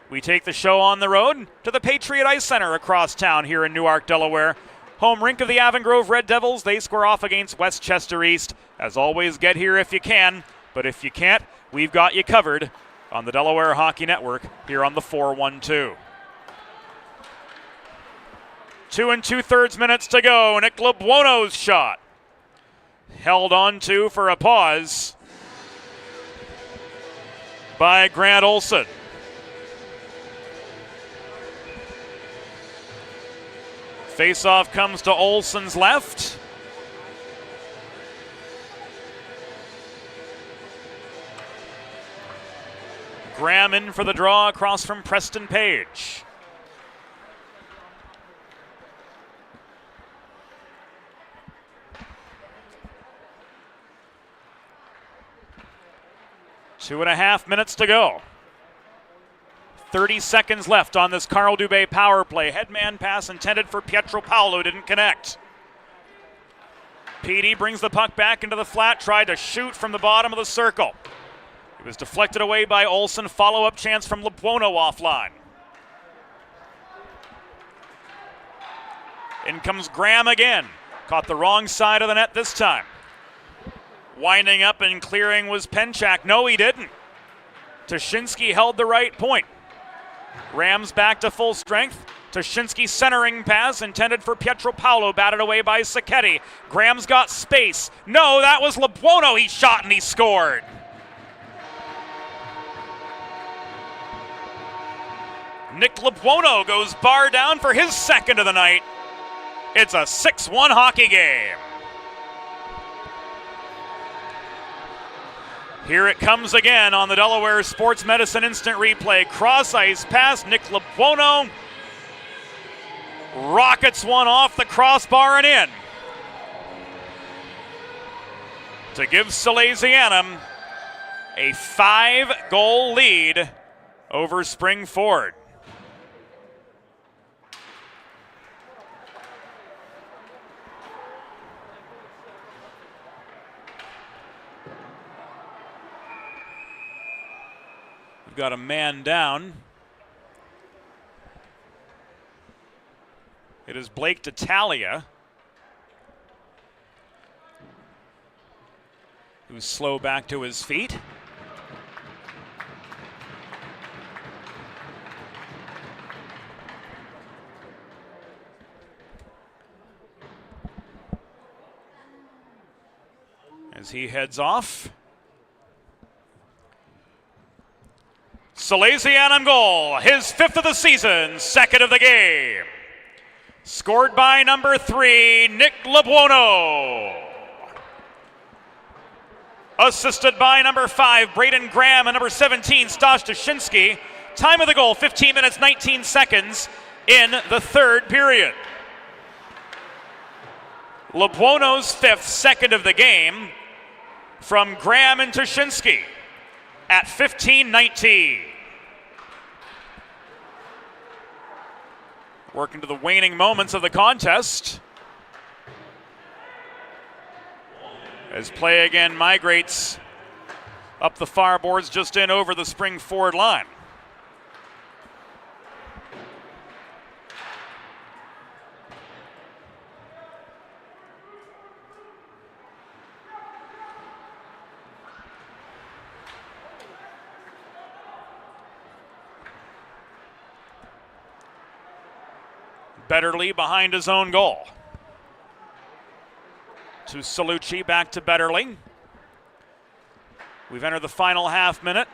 we take the show on the road to the Patriot Ice Center across town here in Newark, Delaware. Home rink of the Avon Grove Red Devils. They square off against Westchester East. As always, get here if you can, but if you can't, we've got you covered on the Delaware Hockey Network here on the 412. 2 2/3 minutes to go. Nick LeBuono's shot. Held on to for a pause by Grant Olson. Faceoff comes to Olson's left. Graham in for the draw across from Preston Page. Two and a half minutes to go. 30 seconds left on this Carl Dubé power play. Headman pass intended for Pietro Paolo, didn't connect. Petey brings the puck back into the flat, tried to shoot from the bottom of the circle. It was deflected away by Olson. Follow-up chance from LeBuono offline. In comes Graham again. Caught the wrong side of the net this time. Winding up and clearing was Penchak. No, he didn't. Toshinsky held the right point. Rams back to full strength. Toshinsky centering pass intended for Pietro Paolo, batted away by Sacchetti. Graham's got space. No, that was LeBuono. He shot and he scored. Nick LeBuono goes bar down for his second of the night. It's a 6-1 hockey game. Here it comes again on the Delaware Sports Medicine Instant Replay. Cross-ice pass, Nick LeBuono rockets one off the crossbar and in to give Salesianum a 5-goal lead over Springford. Got a man down. It is Blake D'Italia, who's slow back to his feet. As he heads off. Salesianum goal, his 5th of the season, 2nd of the game. Scored by number 3, Nick Labuono. Assisted by number 5, Braden Graham, and number 17, Stas Dushinsky. Time of the goal, 15 minutes, 19 seconds in the 3rd period. Labuono's 5th, 2nd of the game from Graham and Dushinsky at 15:19. Working to the waning moments of the contest as play again migrates up the far boards just in over the spring forward line. Betterly behind his own goal. To Salucci, back to Betterly. We've entered the final half minute.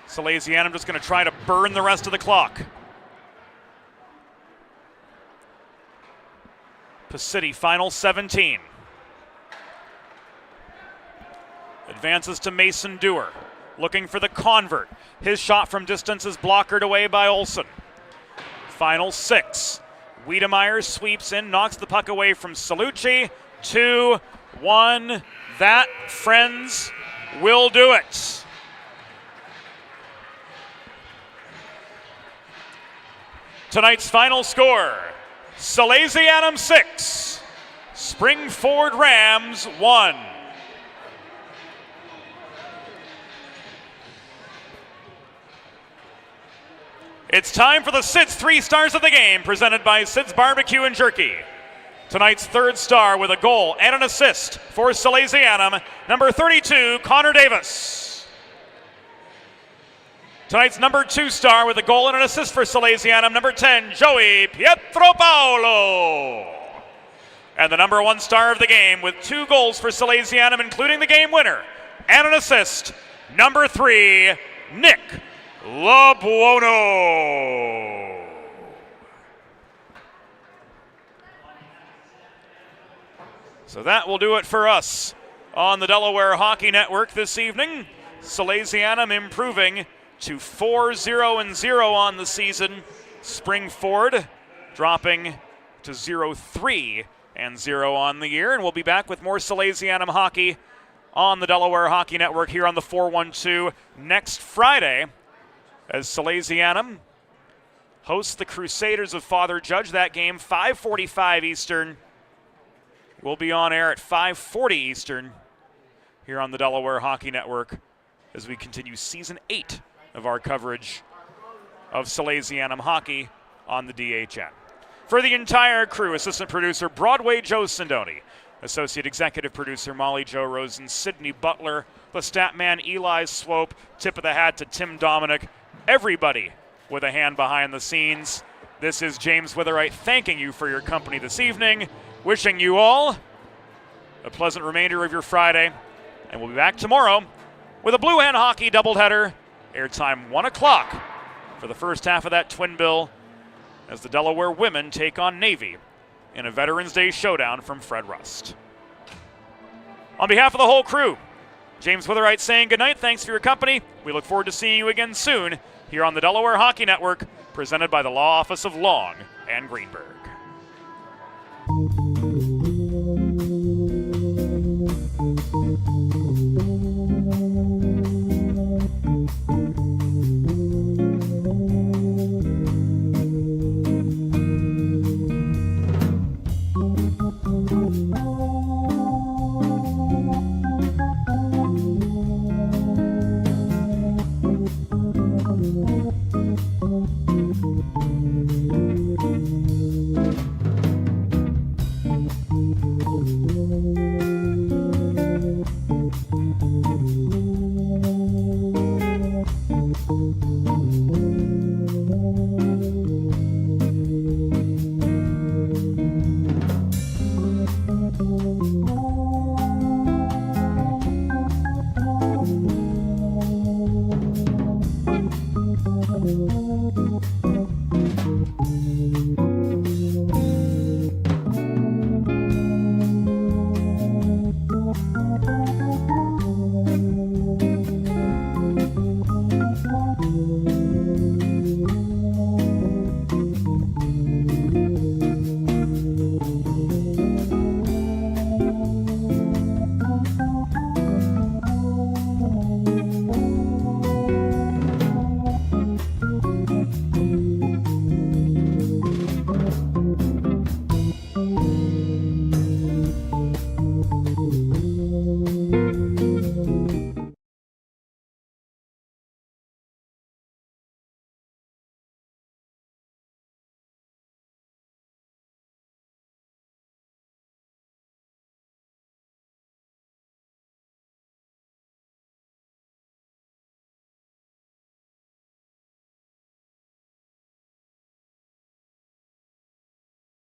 Salesianum just going to try to burn the rest of the clock. Pasiti, final 17. Advances to Mason Dewar, looking for the convert. His shot from distance is blockered away by Olsen. Final 6. Wiedemeyer sweeps in, knocks the puck away from Salucci. 2-1. That, friends, will do it. Tonight's final score, Salesianum 6, Springford Rams 1. It's time for the Sid's 3 stars of the game, presented by Sid's Barbecue and Jerky. Tonight's 3rd star with a goal and an assist for Salesianum, number 32, Connor Davis. Tonight's number 2 star with a goal and an assist for Salesianum, number 10, Joey Pietropaolo. And the number 1 star of the game with 2 goals for Salesianum, including the game winner and an assist, number 3, Nick Labuono. So that will do it for us on the Delaware Hockey Network this evening. Salesianum improving to 4-0-0 on the season. Springford dropping to 0-3-0 on the year. And we'll be back with more Salesianum hockey on the Delaware Hockey Network here on the 412 next Friday, as Salesianum hosts the Crusaders of Father Judge. That game, 5:45 Eastern. We'll be on air at 5:40 Eastern here on the Delaware Hockey Network as we continue Season 8 of our coverage of Salesianum hockey on the DHN. For the entire crew, assistant producer Broadway Joe Sindoni, associate executive producer Molly Jo Rosen, Sydney Butler, the stat man Eli Swope, tip of the hat to Tim Dominic, everybody with a hand behind the scenes. This is James Witherite thanking you for your company this evening, wishing you all a pleasant remainder of your Friday, and we'll be back tomorrow with a Blue Hen Hockey doubleheader, airtime 1 o'clock for the first half of that twin bill as the Delaware women take on Navy in a Veterans Day showdown from Fred Rust. On behalf of the whole crew, James Witherite saying goodnight. Thanks for your company. We look forward to seeing you again soon here on the Delaware Hockey Network, presented by the Law Office of Long and Greenberg.